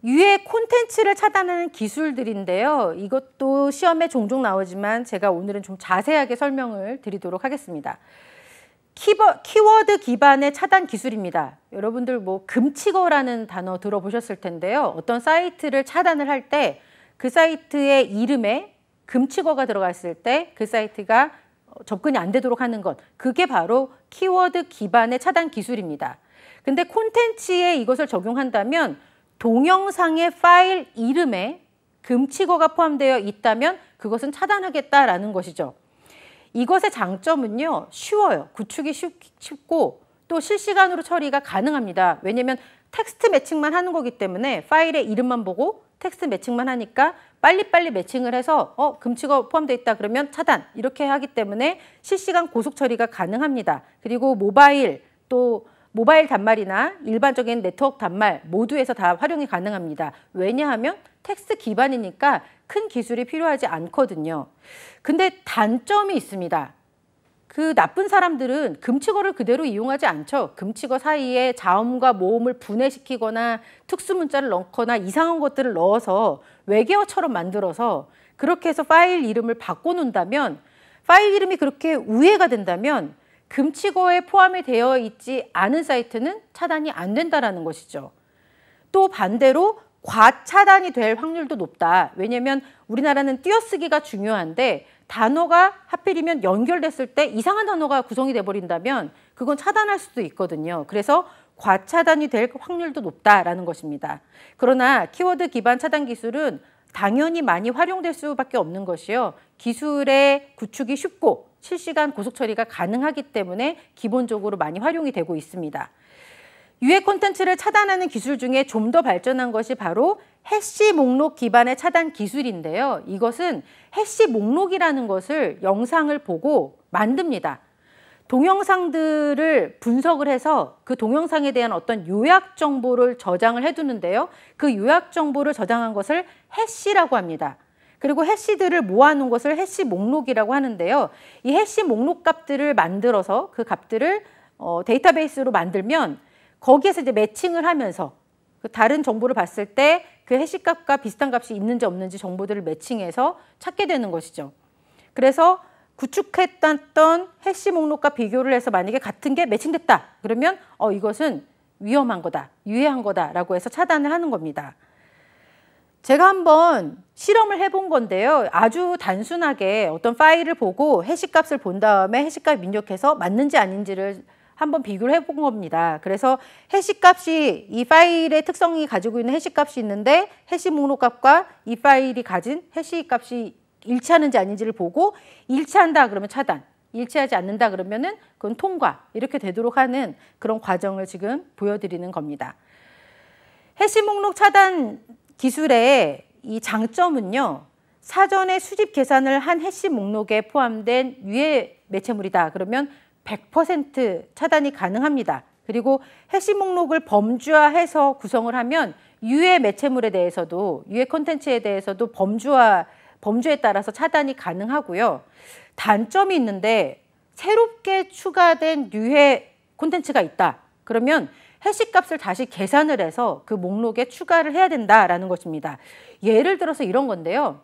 유해 콘텐츠를 차단하는 기술들인데요. 이것도 시험에 종종 나오지만 제가 오늘은 좀 자세하게 설명을 드리도록 하겠습니다. 키워드 기반의 차단 기술입니다. 여러분들 뭐 금치거라는 단어 들어보셨을 텐데요. 어떤 사이트를 차단을 할 때 그 사이트의 이름에 금치거가 들어갔을 때 그 사이트가 접근이 안 되도록 하는 것, 그게 바로 키워드 기반의 차단 기술입니다. 근데 콘텐츠에 이것을 적용한다면 동영상의 파일 이름에 금치거가 포함되어 있다면 그것은 차단하겠다라는 것이죠. 이것의 장점은요, 쉬워요. 구축이 쉽고 또 실시간으로 처리가 가능합니다. 왜냐하면 텍스트 매칭만 하는 거기 때문에 파일의 이름만 보고 텍스트 매칭만 하니까 빨리빨리 매칭을 해서 금치거 포함되어 있다 그러면 차단 이렇게 하기 때문에 실시간 고속 처리가 가능합니다. 그리고 모바일 또 모바일 단말이나 일반적인 네트워크 단말 모두에서 다 활용이 가능합니다. 왜냐하면 텍스트 기반이니까 큰 기술이 필요하지 않거든요. 근데 단점이 있습니다. 그 나쁜 사람들은 금치거를 그대로 이용하지 않죠. 금치거 사이에 자음과 모음을 분해시키거나 특수문자를 넣거나 이상한 것들을 넣어서 외계어처럼 만들어서 그렇게 해서 파일 이름을 바꿔놓는다면 파일 이름이 그렇게 우회가 된다면 금치거에 포함이 되어 있지 않은 사이트는 차단이 안 된다는 것이죠. 또 반대로 과차단이 될 확률도 높다. 왜냐하면 우리나라는 띄어쓰기가 중요한데 단어가 하필이면 연결됐을 때 이상한 단어가 구성이 돼버린다면 그건 차단할 수도 있거든요. 그래서 과차단이 될 확률도 높다라는 것입니다. 그러나 키워드 기반 차단 기술은 당연히 많이 활용될 수밖에 없는 것이요. 기술의 구축이 쉽고 실시간 고속 처리가 가능하기 때문에 기본적으로 많이 활용이 되고 있습니다. 유해 콘텐츠를 차단하는 기술 중에 좀 더 발전한 것이 바로 해시 목록 기반의 차단 기술인데요. 이것은 해시 목록이라는 것을 영상을 보고 만듭니다. 동영상들을 분석을 해서 그 동영상에 대한 어떤 요약 정보를 저장을 해두는데요. 그 요약 정보를 저장한 것을 해시라고 합니다. 그리고 해시들을 모아놓은 것을 해시 목록이라고 하는데요. 이 해시 목록 값들을 만들어서 그 값들을 데이터베이스로 만들면 거기에서 이제 매칭을 하면서 다른 정보를 봤을 때 그 해시 값과 비슷한 값이 있는지 없는지 정보들을 매칭해서 찾게 되는 것이죠. 그래서 구축했던 해시 목록과 비교를 해서 만약에 같은 게 매칭됐다. 그러면 이것은 위험한 거다, 유해한 거다라고 해서 차단을 하는 겁니다. 제가 한번 실험을 해본 건데요. 아주 단순하게 어떤 파일을 보고 해시 값을 본 다음에 해시 값 입력해서 맞는지 아닌지를 한번 비교를 해본 겁니다. 그래서 해시 값이 이 파일의 특성이 가지고 있는 해시 값이 있는데 해시 목록 값과 이 파일이 가진 해시 값이 일치하는지 아닌지를 보고 일치한다 그러면 차단, 일치하지 않는다 그러면은 그건 통과 이렇게 되도록 하는 그런 과정을 지금 보여드리는 겁니다. 해시 목록 차단 기술의 이 장점은요. 사전에 수집 계산을 한 해시 목록에 포함된 유해 매체물이다. 그러면 100% 차단이 가능합니다. 그리고 해시 목록을 범주화해서 구성을 하면 유해 매체물에 대해서도 유해 콘텐츠에 대해서도 범주에 따라서 차단이 가능하고요. 단점이 있는데 새롭게 추가된 유해 콘텐츠가 있다. 그러면 해시 값을 다시 계산을 해서 그 목록에 추가를 해야 된다라는 것입니다. 예를 들어서 이런 건데요.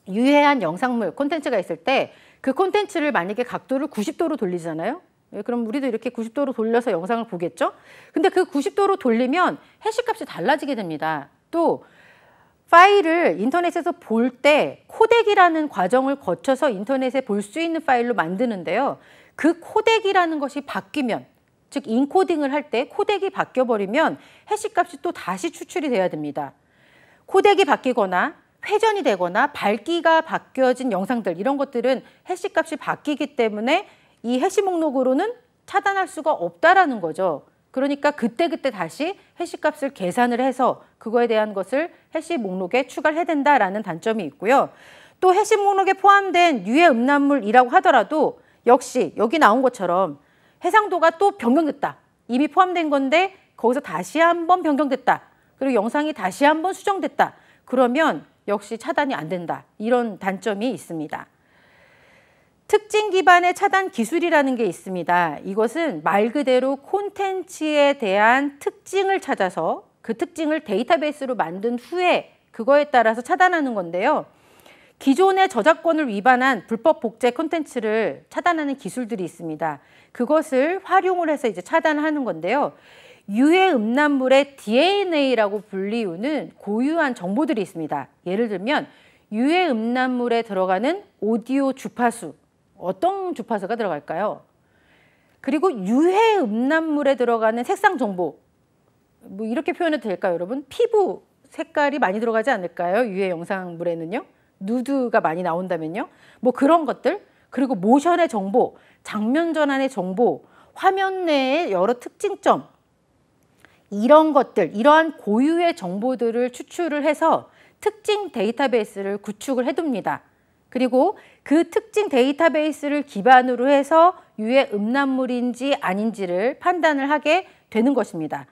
유해한 영상물, 콘텐츠가 있을 때 그 콘텐츠를 만약에 각도를 90도로 돌리잖아요. 그럼 우리도 이렇게 90도로 돌려서 영상을 보겠죠? 근데 그 90도로 돌리면 해시 값이 달라지게 됩니다. 또 파일을 인터넷에서 볼 때 코덱이라는 과정을 거쳐서 인터넷에 볼 수 있는 파일로 만드는데요. 그 코덱이라는 것이 바뀌면, 즉 인코딩을 할 때 코덱이 바뀌어버리면 해시 값이 또 다시 추출이 돼야 됩니다. 코덱이 바뀌거나 회전이 되거나 밝기가 바뀌어진 영상들 이런 것들은 해시 값이 바뀌기 때문에 이 해시 목록으로는 차단할 수가 없다라는 거죠. 그러니까 그때그때 다시 해시 값을 계산을 해서 그거에 대한 것을 해시 목록에 추가를 해야 된다라는 단점이 있고요. 또 해시 목록에 포함된 유해 음란물이라고 하더라도 역시 여기 나온 것처럼 해상도가 또 변경됐다. 이미 포함된 건데 거기서 다시 한번 변경됐다. 그리고 영상이 다시 한번 수정됐다. 그러면 역시 차단이 안 된다. 이런 단점이 있습니다. 특징 기반의 차단 기술이라는 게 있습니다. 이것은 말 그대로 콘텐츠에 대한 특징을 찾아서 그 특징을 데이터베이스로 만든 후에 그거에 따라서 차단하는 건데요. 기존의 저작권을 위반한 불법 복제 콘텐츠를 차단하는 기술들이 있습니다. 그것을 활용을 해서 이제 차단하는 건데요. 유해 음란물의 DNA라고 불리우는 고유한 정보들이 있습니다. 예를 들면 유해 음란물에 들어가는 오디오 주파수, 어떤 주파수가 들어갈까요? 그리고 유해 음란물에 들어가는 색상 정보, 뭐 이렇게 표현해도 될까요, 여러분? 피부 색깔이 많이 들어가지 않을까요? 유해 영상물에는요. 누드가 많이 나온다면요. 뭐 그런 것들, 그리고 모션의 정보, 장면 전환의 정보, 화면 내의 여러 특징점, 이런 것들, 이러한 고유의 정보들을 추출을 해서 특징 데이터베이스를 구축을 해둡니다. 그리고 그 특징 데이터베이스를 기반으로 해서 유해 음란물인지 아닌지를 판단을 하게 되는 것입니다.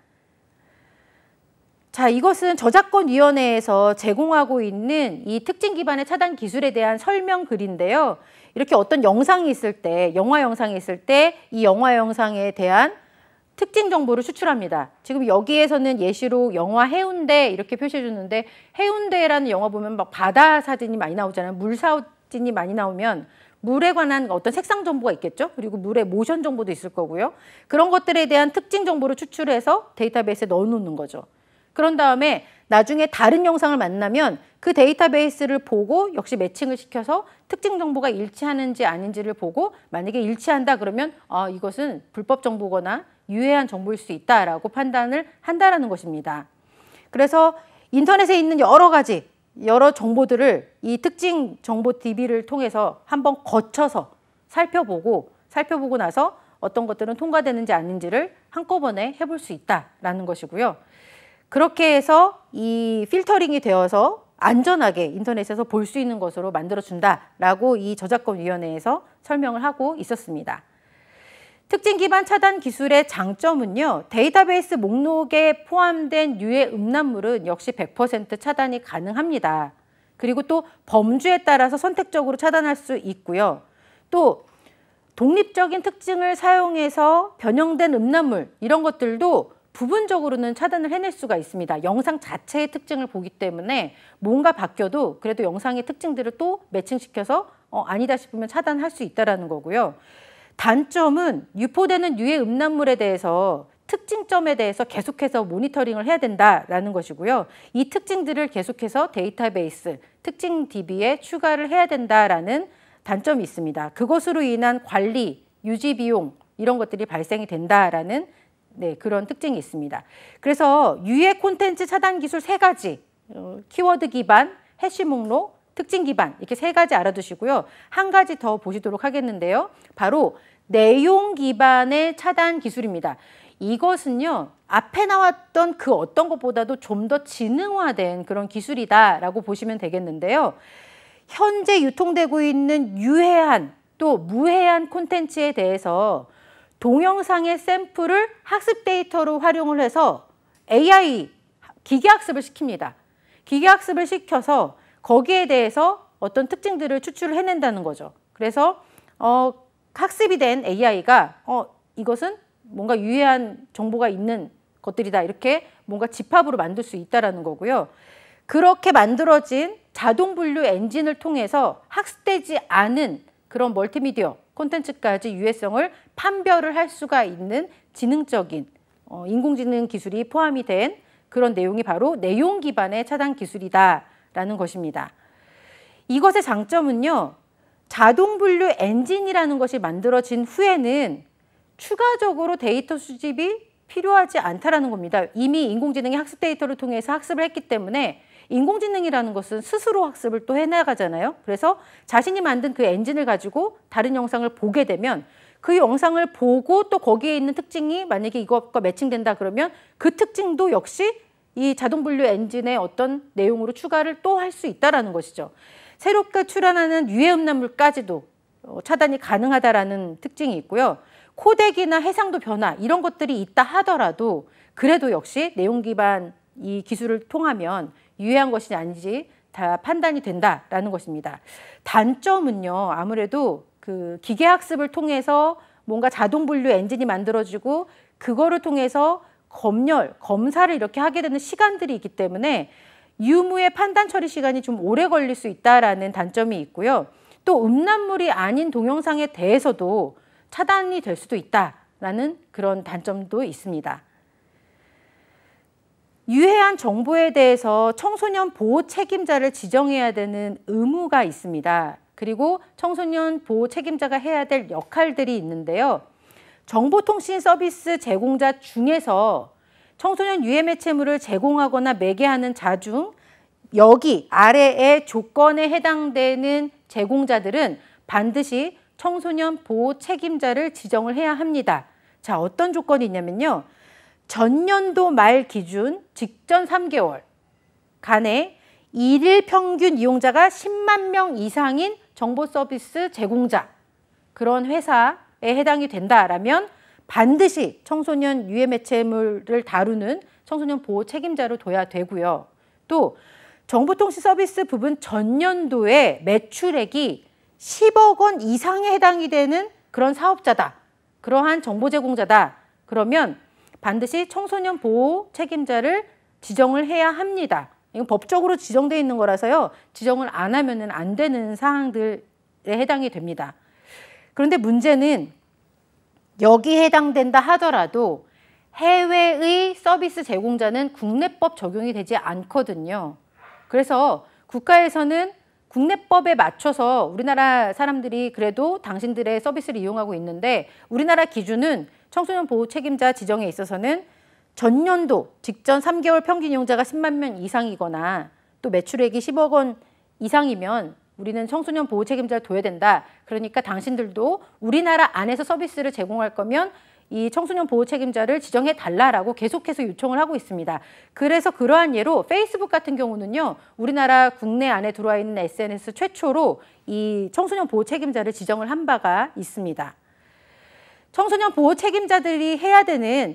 자, 이것은 저작권위원회에서 제공하고 있는 이 특징 기반의 차단 기술에 대한 설명 글인데요. 이렇게 어떤 영상이 있을 때, 영화 영상이 있을 때 이 영화 영상에 대한 특징 정보를 추출합니다. 지금 여기에서는 예시로 영화 해운대 이렇게 표시해 주는데, 해운대라는 영화 보면 막 바다 사진이 많이 나오잖아요. 물 사진이 많이 나오면 물에 관한 어떤 색상 정보가 있겠죠. 그리고 물의 모션 정보도 있을 거고요. 그런 것들에 대한 특징 정보를 추출해서 데이터베이스에 넣어 놓는 거죠. 그런 다음에 나중에 다른 영상을 만나면 그 데이터베이스를 보고 역시 매칭을 시켜서 특징 정보가 일치하는지 아닌지를 보고, 만약에 일치한다 그러면 이것은 불법 정보거나 유해한 정보일 수 있다라고 판단을 한다라는 것입니다. 그래서 인터넷에 있는 여러 정보들을 이 특징 정보 DB를 통해서 한번 거쳐서 살펴보고 나서 어떤 것들은 통과되는지 아닌지를 한꺼번에 해볼 수 있다라는 것이고요. 그렇게 해서 이 필터링이 되어서 안전하게 인터넷에서 볼 수 있는 것으로 만들어준다라고 이 저작권위원회에서 설명을 하고 있었습니다. 특징 기반 차단 기술의 장점은요, 데이터베이스 목록에 포함된 유해 음란물은 역시 100% 차단이 가능합니다. 그리고 또 범주에 따라서 선택적으로 차단할 수 있고요. 또 독립적인 특징을 사용해서 변형된 음란물, 이런 것들도 부분적으로는 차단을 해낼 수가 있습니다. 영상 자체의 특징을 보기 때문에 뭔가 바뀌어도 그래도 영상의 특징들을 또 매칭시켜서 아니다 싶으면 차단할 수 있다는 거고요. 단점은 유포되는 유해 음란물에 대해서 특징점에 대해서 계속해서 모니터링을 해야 된다라는 것이고요. 이 특징들을 계속해서 데이터베이스, 특징 DB에 추가를 해야 된다라는 단점이 있습니다. 그것으로 인한 관리, 유지 비용 이런 것들이 발생이 된다라는 그런 특징이 있습니다. 그래서 유해 콘텐츠 차단 기술 3가지, 키워드 기반, 해시 목록, 특징 기반, 이렇게 3가지 알아두시고요. 한 가지 더 보시도록 하겠는데요. 바로 내용 기반의 차단 기술입니다. 이것은요, 앞에 나왔던 그 어떤 것보다도 좀 더 지능화된 그런 기술이다라고 보시면 되겠는데요. 현재 유통되고 있는 유해한 또 무해한 콘텐츠에 대해서 동영상의 샘플을 학습 데이터로 활용을 해서 AI, 기계학습을 시킵니다. 기계학습을 시켜서 거기에 대해서 어떤 특징들을 추출을 해낸다는 거죠. 그래서 학습이 된 AI가 이것은 뭔가 유해한 정보가 있는 것들이다, 이렇게 뭔가 집합으로 만들 수 있다는 거고요. 그렇게 만들어진 자동 분류 엔진을 통해서 학습되지 않은 그런 멀티미디어 콘텐츠까지 유해성을 판별을 할 수가 있는 지능적인 인공지능 기술이 포함이 된 그런 내용이 바로 내용 기반의 차단 기술이다라는 것입니다. 이것의 장점은요, 자동 분류 엔진이라는 것이 만들어진 후에는 추가적으로 데이터 수집이 필요하지 않다라는 겁니다. 이미 인공지능이 학습 데이터를 통해서 학습을 했기 때문에 인공지능이라는 것은 스스로 학습을 또 해나가잖아요. 그래서 자신이 만든 그 엔진을 가지고 다른 영상을 보게 되면 그 영상을 보고 또 거기에 있는 특징이 만약에 이것과 매칭된다 그러면 그 특징도 역시 이 자동 분류 엔진의 어떤 내용으로 추가를 또 할 수 있다는 것이죠. 새롭게 출현하는 유해 음란물까지도 차단이 가능하다라는 특징이 있고요. 코덱이나 해상도 변화 이런 것들이 있다 하더라도 그래도 역시 내용 기반 이 기술을 통하면 유해한 것이 아닌지 다 판단이 된다라는 것입니다. 단점은요, 아무래도 그 기계학습을 통해서 뭔가 자동 분류 엔진이 만들어지고 그거를 통해서 검사를 이렇게 하게 되는 시간들이 있기 때문에 유무의 판단 처리 시간이 좀 오래 걸릴 수 있다라는 단점이 있고요. 또 음란물이 아닌 동영상에 대해서도 차단이 될 수도 있다라는 그런 단점도 있습니다. 유해한 정보에 대해서 청소년 보호 책임자를 지정해야 되는 의무가 있습니다. 그리고 청소년 보호 책임자가 해야 될 역할들이 있는데요. 정보통신 서비스 제공자 중에서 청소년 유해 매체물을 제공하거나 매개하는 자 중 여기 아래의 조건에 해당되는 제공자들은 반드시 청소년 보호 책임자를 지정을 해야 합니다. 자, 어떤 조건이 있냐면요. 전년도 말 기준 직전 3개월 간에 일일 평균 이용자가 10만 명 이상인 정보 서비스 제공자, 그런 회사에 해당이 된다라면 반드시 청소년 유해 매체물을 다루는 청소년 보호 책임자로 둬야 되고요. 또 정보통신 서비스 부분 전년도에 매출액이 10억 원 이상에 해당이 되는 그런 사업자다, 그러한 정보 제공자다, 그러면 반드시 청소년 보호 책임자를 지정을 해야 합니다. 이건 법적으로 지정되어 있는 거라서요. 지정을 안 하면 안 되는 사항들에 해당이 됩니다. 그런데 문제는 여기에 해당된다 하더라도 해외의 서비스 제공자는 국내법 적용이 되지 않거든요. 그래서 국가에서는 국내법에 맞춰서 우리나라 사람들이 그래도 당신들의 서비스를 이용하고 있는데 우리나라 기준은 청소년 보호 책임자 지정에 있어서는 전년도 직전 3개월 평균 이용자가 10만 명 이상이거나 또 매출액이 10억 원 이상이면 우리는 청소년 보호 책임자를 둬야 된다. 그러니까 당신들도 우리나라 안에서 서비스를 제공할 거면 이 청소년 보호 책임자를 지정해 달라라고 계속해서 요청을 하고 있습니다. 그래서 그러한 예로 페이스북 같은 경우는요, 우리나라 국내 안에 들어와 있는 SNS 최초로 이 청소년 보호 책임자를 지정을 한 바가 있습니다. 청소년 보호 책임자들이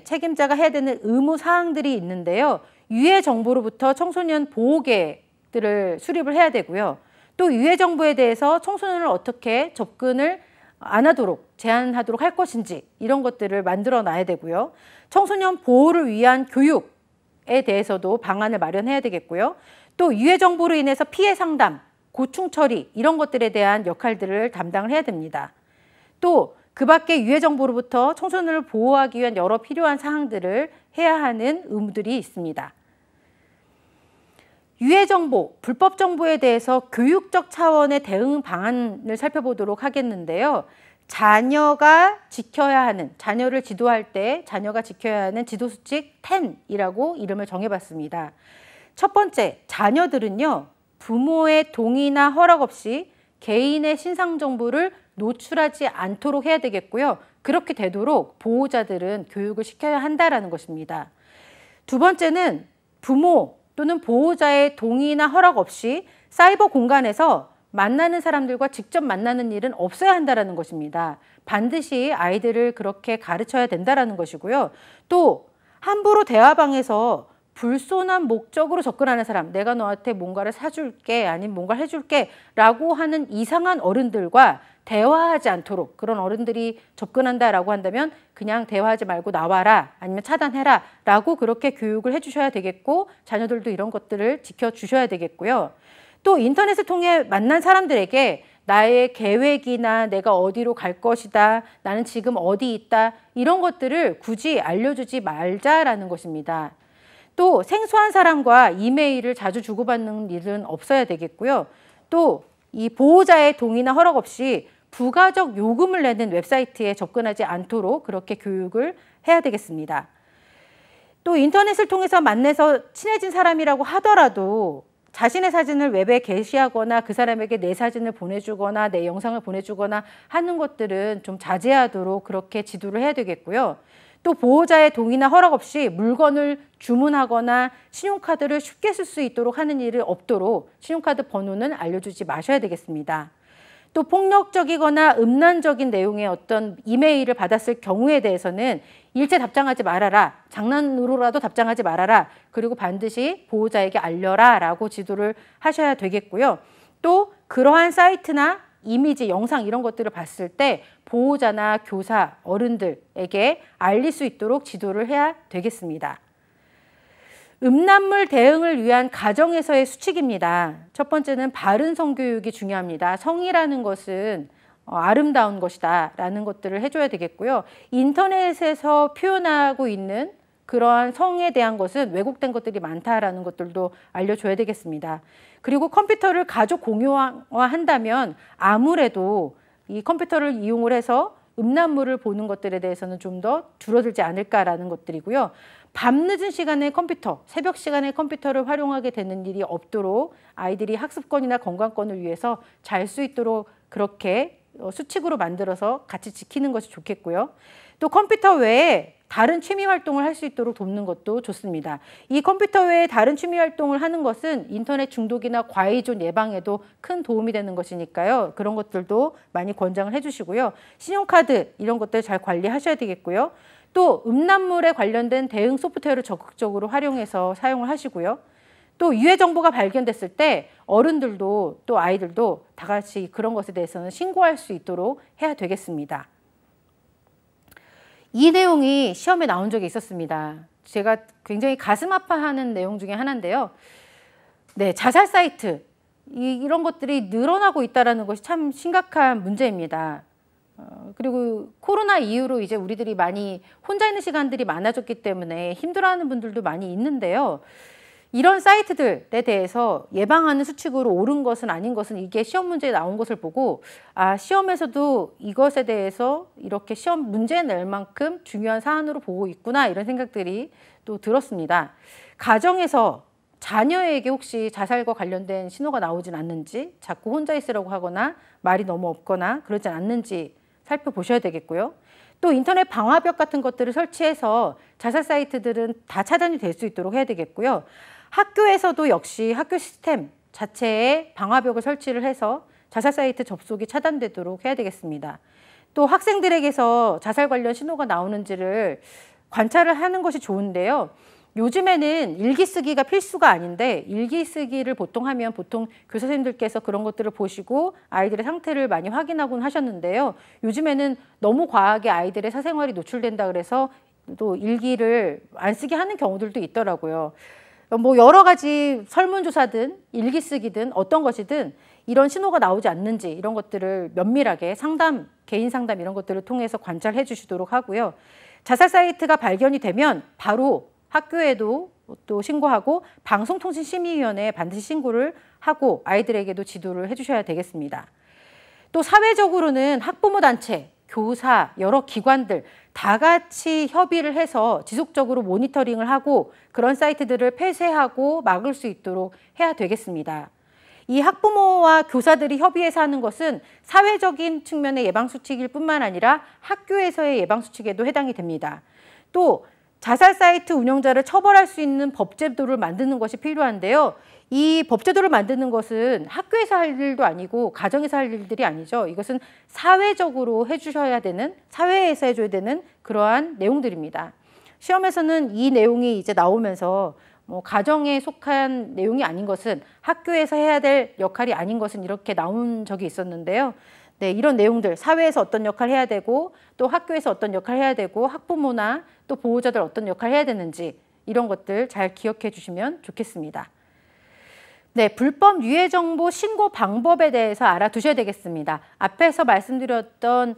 책임자가 해야 되는 의무 사항들이 있는데요. 유해 정보로부터 청소년 보호계획들을 수립을 해야 되고요. 또 유해 정보에 대해서 청소년을 어떻게 접근을 안 하도록 제한하도록 할 것인지 이런 것들을 만들어 놔야 되고요. 청소년 보호를 위한 교육에 대해서도 방안을 마련해야 되겠고요. 또 유해 정보로 인해서 피해 상담, 고충 처리 이런 것들에 대한 역할들을 담당을 해야 됩니다. 또 그 밖에 유해 정보로부터 청소년을 보호하기 위한 여러 필요한 사항들을 해야 하는 의무들이 있습니다. 유해 정보, 불법 정보에 대해서 교육적 차원의 대응 방안을 살펴보도록 하겠는데요. 자녀를 지도할 때 자녀가 지켜야 하는 지도수칙 10이라고 이름을 정해봤습니다. 첫 번째, 자녀들은요, 부모의 동의나 허락 없이 개인의 신상 정보를 노출하지 않도록 해야 되겠고요. 그렇게 되도록 보호자들은 교육을 시켜야 한다는 것입니다. 두 번째는 부모 또는 보호자의 동의나 허락 없이 사이버 공간에서 만나는 사람들과 직접 만나는 일은 없어야 한다는 것입니다. 반드시 아이들을 그렇게 가르쳐야 된다는 것이고요. 또 함부로 대화방에서 불손한 목적으로 접근하는 사람, 내가 너한테 뭔가를 사줄게, 아니면 뭔가를 해줄게 라고 하는 이상한 어른들과 대화하지 않도록, 그런 어른들이 접근한다라고 한다면 그냥 대화하지 말고 나와라, 아니면 차단해라 라고 그렇게 교육을 해주셔야 되겠고, 자녀들도 이런 것들을 지켜주셔야 되겠고요. 또 인터넷을 통해 만난 사람들에게 나의 계획이나 내가 어디로 갈 것이다, 나는 지금 어디 있다, 이런 것들을 굳이 알려주지 말자라는 것입니다. 또 생소한 사람과 이메일을 자주 주고받는 일은 없어야 되겠고요. 또 이 보호자의 동의나 허락 없이 부가적 요금을 내는 웹사이트에 접근하지 않도록 그렇게 교육을 해야 되겠습니다. 또 인터넷을 통해서 만나서 친해진 사람이라고 하더라도 자신의 사진을 웹에 게시하거나 그 사람에게 내 사진을 보내주거나 내 영상을 보내주거나 하는 것들은 좀 자제하도록 그렇게 지도를 해야 되겠고요. 또 보호자의 동의나 허락 없이 물건을 주문하거나 신용카드를 쉽게 쓸 수 있도록 하는 일이 없도록 신용카드 번호는 알려주지 마셔야 되겠습니다. 또 폭력적이거나 음란적인 내용의 어떤 이메일을 받았을 경우에 대해서는 일체 답장하지 말아라. 장난으로라도 답장하지 말아라. 그리고 반드시 보호자에게 알려라 라고 지도를 하셔야 되겠고요. 또 그러한 사이트나 이미지, 영상 이런 것들을 봤을 때 보호자나 교사, 어른들에게 알릴 수 있도록 지도를 해야 되겠습니다. 음란물 대응을 위한 가정에서의 수칙입니다. 첫 번째는 바른 성교육이 중요합니다. 성이라는 것은 아름다운 것이다 라는 것들을 해줘야 되겠고요. 인터넷에서 표현하고 있는 그러한 성에 대한 것은 왜곡된 것들이 많다라는 것들도 알려줘야 되겠습니다. 그리고 컴퓨터를 가족 공유화한다면 아무래도 이 컴퓨터를 이용을 해서 음란물을 보는 것들에 대해서는 좀 더 줄어들지 않을까라는 것들이고요. 밤늦은 시간에 컴퓨터, 새벽 시간에 컴퓨터를 활용하게 되는 일이 없도록 아이들이 학습권이나 건강권을 위해서 잘 수 있도록 그렇게 수칙으로 만들어서 같이 지키는 것이 좋겠고요. 또 컴퓨터 외에 다른 취미 활동을 할 수 있도록 돕는 것도 좋습니다. 이 컴퓨터 외에 다른 취미 활동을 하는 것은 인터넷 중독이나 과의존 예방에도 큰 도움이 되는 것이니까요. 그런 것들도 많이 권장을 해주시고요. 신용카드 이런 것들 잘 관리하셔야 되겠고요. 또 음란물에 관련된 대응 소프트웨어를 적극적으로 활용해서 사용을 하시고요. 또 유해 정보가 발견됐을 때 어른들도 또 아이들도 다 같이 그런 것에 대해서는 신고할 수 있도록 해야 되겠습니다. 이 내용이 시험에 나온 적이 있었습니다. 제가 굉장히 가슴 아파하는 내용 중에 하나인데요. 네, 자살 사이트 이런 것들이 늘어나고 있다는 것이 참 심각한 문제입니다. 그리고 코로나 이후로 이제 우리들이 많이 혼자 있는 시간들이 많아졌기 때문에 힘들어하는 분들도 많이 있는데요. 이런 사이트들에 대해서 예방하는 수칙으로 옳은 것은 아닌 것은 이게 시험 문제에 나온 것을 보고 시험에서도 이것에 대해서 이렇게 시험 문제 낼 만큼 중요한 사안으로 보고 있구나 이런 생각들이 또 들었습니다. 가정에서 자녀에게 혹시 자살과 관련된 신호가 나오진 않는지 자꾸 혼자 있으라고 하거나 말이 너무 없거나 그러진 않는지 살펴보셔야 되겠고요. 또 인터넷 방화벽 같은 것들을 설치해서 자살 사이트들은 다 차단이 될 수 있도록 해야 되겠고요. 학교에서도 역시 학교 시스템 자체에 방화벽을 설치를 해서 자살 사이트 접속이 차단되도록 해야 되겠습니다. 또 학생들에게서 자살 관련 신호가 나오는지를 관찰을 하는 것이 좋은데요. 요즘에는 일기 쓰기가 필수가 아닌데 일기 쓰기를 보통 하면 보통 교사 선생님들께서 그런 것들을 보시고 아이들의 상태를 많이 확인하곤 하셨는데요. 요즘에는 너무 과하게 아이들의 사생활이 노출된다 그래서 또 일기를 안 쓰게 하는 경우들도 있더라고요. 뭐 여러 가지 설문조사든 일기 쓰기든 어떤 것이든 이런 신호가 나오지 않는지 이런 것들을 면밀하게 상담, 개인 상담 이런 것들을 통해서 관찰해 주시도록 하고요. 자살 사이트가 발견이 되면 바로 학교에도 또 신고하고 방송통신심의위원회에 반드시 신고를 하고 아이들에게도 지도를 해주셔야 되겠습니다. 또 사회적으로는 학부모 단체, 교사, 여러 기관들 다 같이 협의를 해서 지속적으로 모니터링을 하고 그런 사이트들을 폐쇄하고 막을 수 있도록 해야 되겠습니다. 이 학부모와 교사들이 협의해서 하는 것은 사회적인 측면의 예방수칙일 뿐만 아니라 학교에서의 예방수칙에도 해당이 됩니다. 또 자살 사이트 운영자를 처벌할 수 있는 법제도를 만드는 것이 필요한데요. 이 법제도를 만드는 것은 학교에서 할 일도 아니고 가정에서 할 일들이 아니죠. 이것은 사회적으로 해주셔야 되는, 사회에서 해줘야 되는 그러한 내용들입니다. 시험에서는 이 내용이 이제 나오면서 가정에 속한 내용이 아닌 것은 학교에서 해야 될 역할이 아닌 것은 이렇게 나온 적이 있었는데요. 네, 이런 내용들, 사회에서 어떤 역할을 해야 되고 또 학교에서 어떤 역할을 해야 되고 학부모나 또 보호자들 어떤 역할을 해야 되는지 이런 것들 잘 기억해 주시면 좋겠습니다. 네, 불법 유해 정보 신고 방법에 대해서 알아두셔야 되겠습니다. 앞에서 말씀드렸던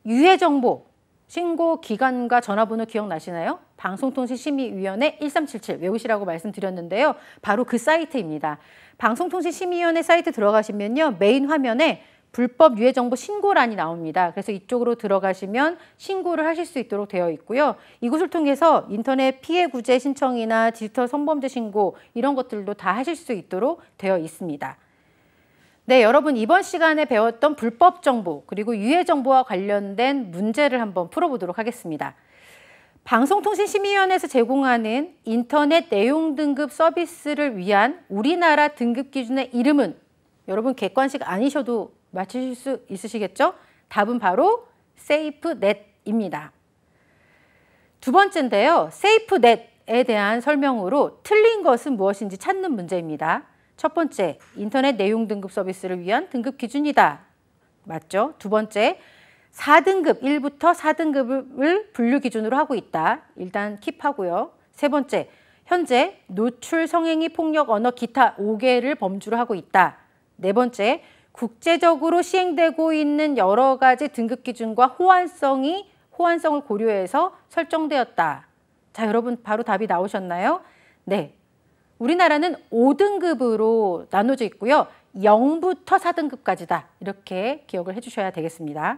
유해 정보 신고 기관과 전화번호 기억나시나요? 방송통신심의위원회 1377 외우시라고 말씀드렸는데요. 바로 그 사이트입니다. 방송통신심의위원회 사이트 들어가시면요. 메인 화면에 불법 유해 정보 신고란이 나옵니다. 그래서 이쪽으로 들어가시면 신고를 하실 수 있도록 되어 있고요. 이곳을 통해서 인터넷 피해 구제 신청이나 디지털 성범죄 신고 이런 것들도 다 하실 수 있도록 되어 있습니다. 네, 여러분 이번 시간에 배웠던 불법 정보 그리고 유해 정보와 관련된 문제를 한번 풀어보도록 하겠습니다. 방송통신심의위원회에서 제공하는 인터넷 내용 등급 서비스를 위한 우리나라 등급 기준의 이름은 여러분 객관식 아니셔도 맞히실 수 있으시겠죠? 답은 바로 세이프넷입니다. 두 번째인데요. 세이프넷에 대한 설명으로 틀린 것은 무엇인지 찾는 문제입니다. 첫 번째, 인터넷 내용 등급 서비스를 위한 등급 기준이다. 맞죠? 두 번째, 4등급, 1부터 4등급을 분류 기준으로 하고 있다. 일단 킵하고요. 세 번째, 현재 노출, 성행위, 폭력, 언어, 기타 5개를 범주로 하고 있다. 네 번째, 국제적으로 시행되고 있는 여러 가지 등급 기준과 호환성을 고려해서 설정되었다. 자, 여러분 바로 답이 나오셨나요? 네. 우리나라는 5등급으로 나눠져 있고요. 0부터 4등급까지다. 이렇게 기억을 해주셔야 되겠습니다.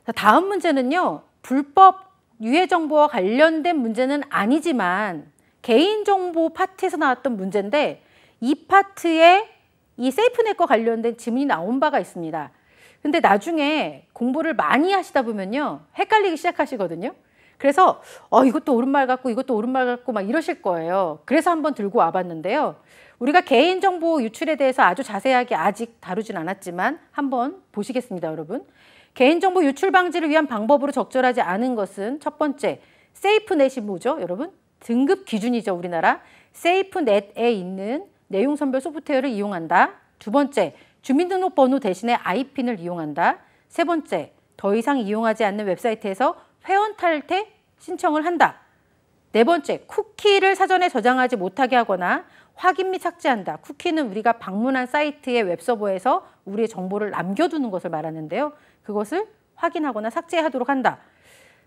자, 다음 문제는요. 불법 유해 정보와 관련된 문제는 아니지만 개인정보 파트에서 나왔던 문제인데 이 파트에 이 세이프넷과 관련된 지문이 나온 바가 있습니다. 근데 나중에 공부를 많이 하시다 보면요. 헷갈리기 시작하시거든요. 그래서 이것도 옳은말 같고 이것도 옳은말 같고 막 이러실 거예요. 그래서 한번 들고 와봤는데요. 우리가 개인정보 유출에 대해서 아주 자세하게 아직 다루진 않았지만 한번 보시겠습니다, 여러분. 개인정보 유출 방지를 위한 방법으로 적절하지 않은 것은 첫 번째, 세이프넷이 뭐죠, 여러분? 등급 기준이죠, 우리나라. 세이프넷에 있는 내용 선별 소프트웨어를 이용한다. 두 번째, 주민등록번호 대신에 IPN을 이용한다. 세 번째, 더 이상 이용하지 않는 웹사이트에서 회원 탈퇴 신청을 한다. 네 번째, 쿠키를 사전에 저장하지 못하게 하거나 확인 및 삭제한다. 쿠키는 우리가 방문한 사이트의 웹서버에서 우리의 정보를 남겨두는 것을 말하는데요. 그것을 확인하거나 삭제하도록 한다.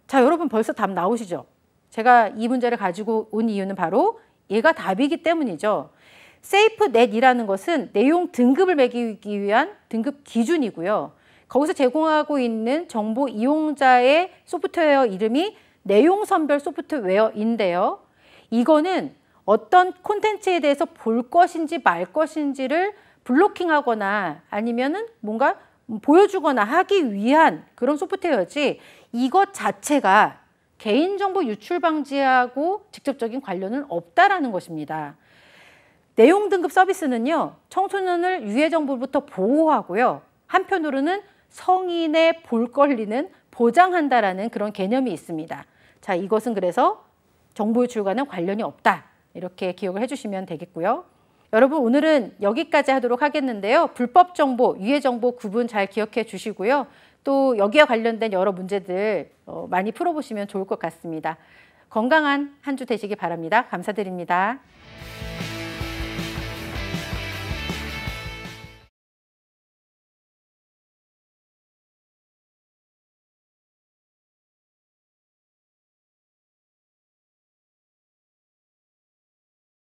자, 여러분 벌써 답 나오시죠? 제가 이 문제를 가지고 온 이유는 바로 얘가 답이기 때문이죠. 세이프넷이라는 것은 내용 등급을 매기기 위한 등급 기준이고요. 거기서 제공하고 있는 정보 이용자의 소프트웨어 이름이 내용 선별 소프트웨어인데요. 이거는 어떤 콘텐츠에 대해서 볼 것인지 말 것인지를 블로킹하거나 아니면은 뭔가 보여주거나 하기 위한 그런 소프트웨어지 이것 자체가 개인정보 유출 방지하고 직접적인 관련은 없다라는 것입니다. 내용 등급 서비스는요, 청소년을 유해 정보부터 보호하고요. 한편으로는 성인의 볼 권리는 보장한다라는 그런 개념이 있습니다. 자, 이것은 그래서 정보 유출과는 관련이 없다. 이렇게 기억을 해주시면 되겠고요. 여러분 오늘은 여기까지 하도록 하겠는데요. 불법 정보, 유해 정보 구분 잘 기억해 주시고요. 또 여기와 관련된 여러 문제들 많이 풀어보시면 좋을 것 같습니다. 건강한 한 주 되시기 바랍니다. 감사드립니다.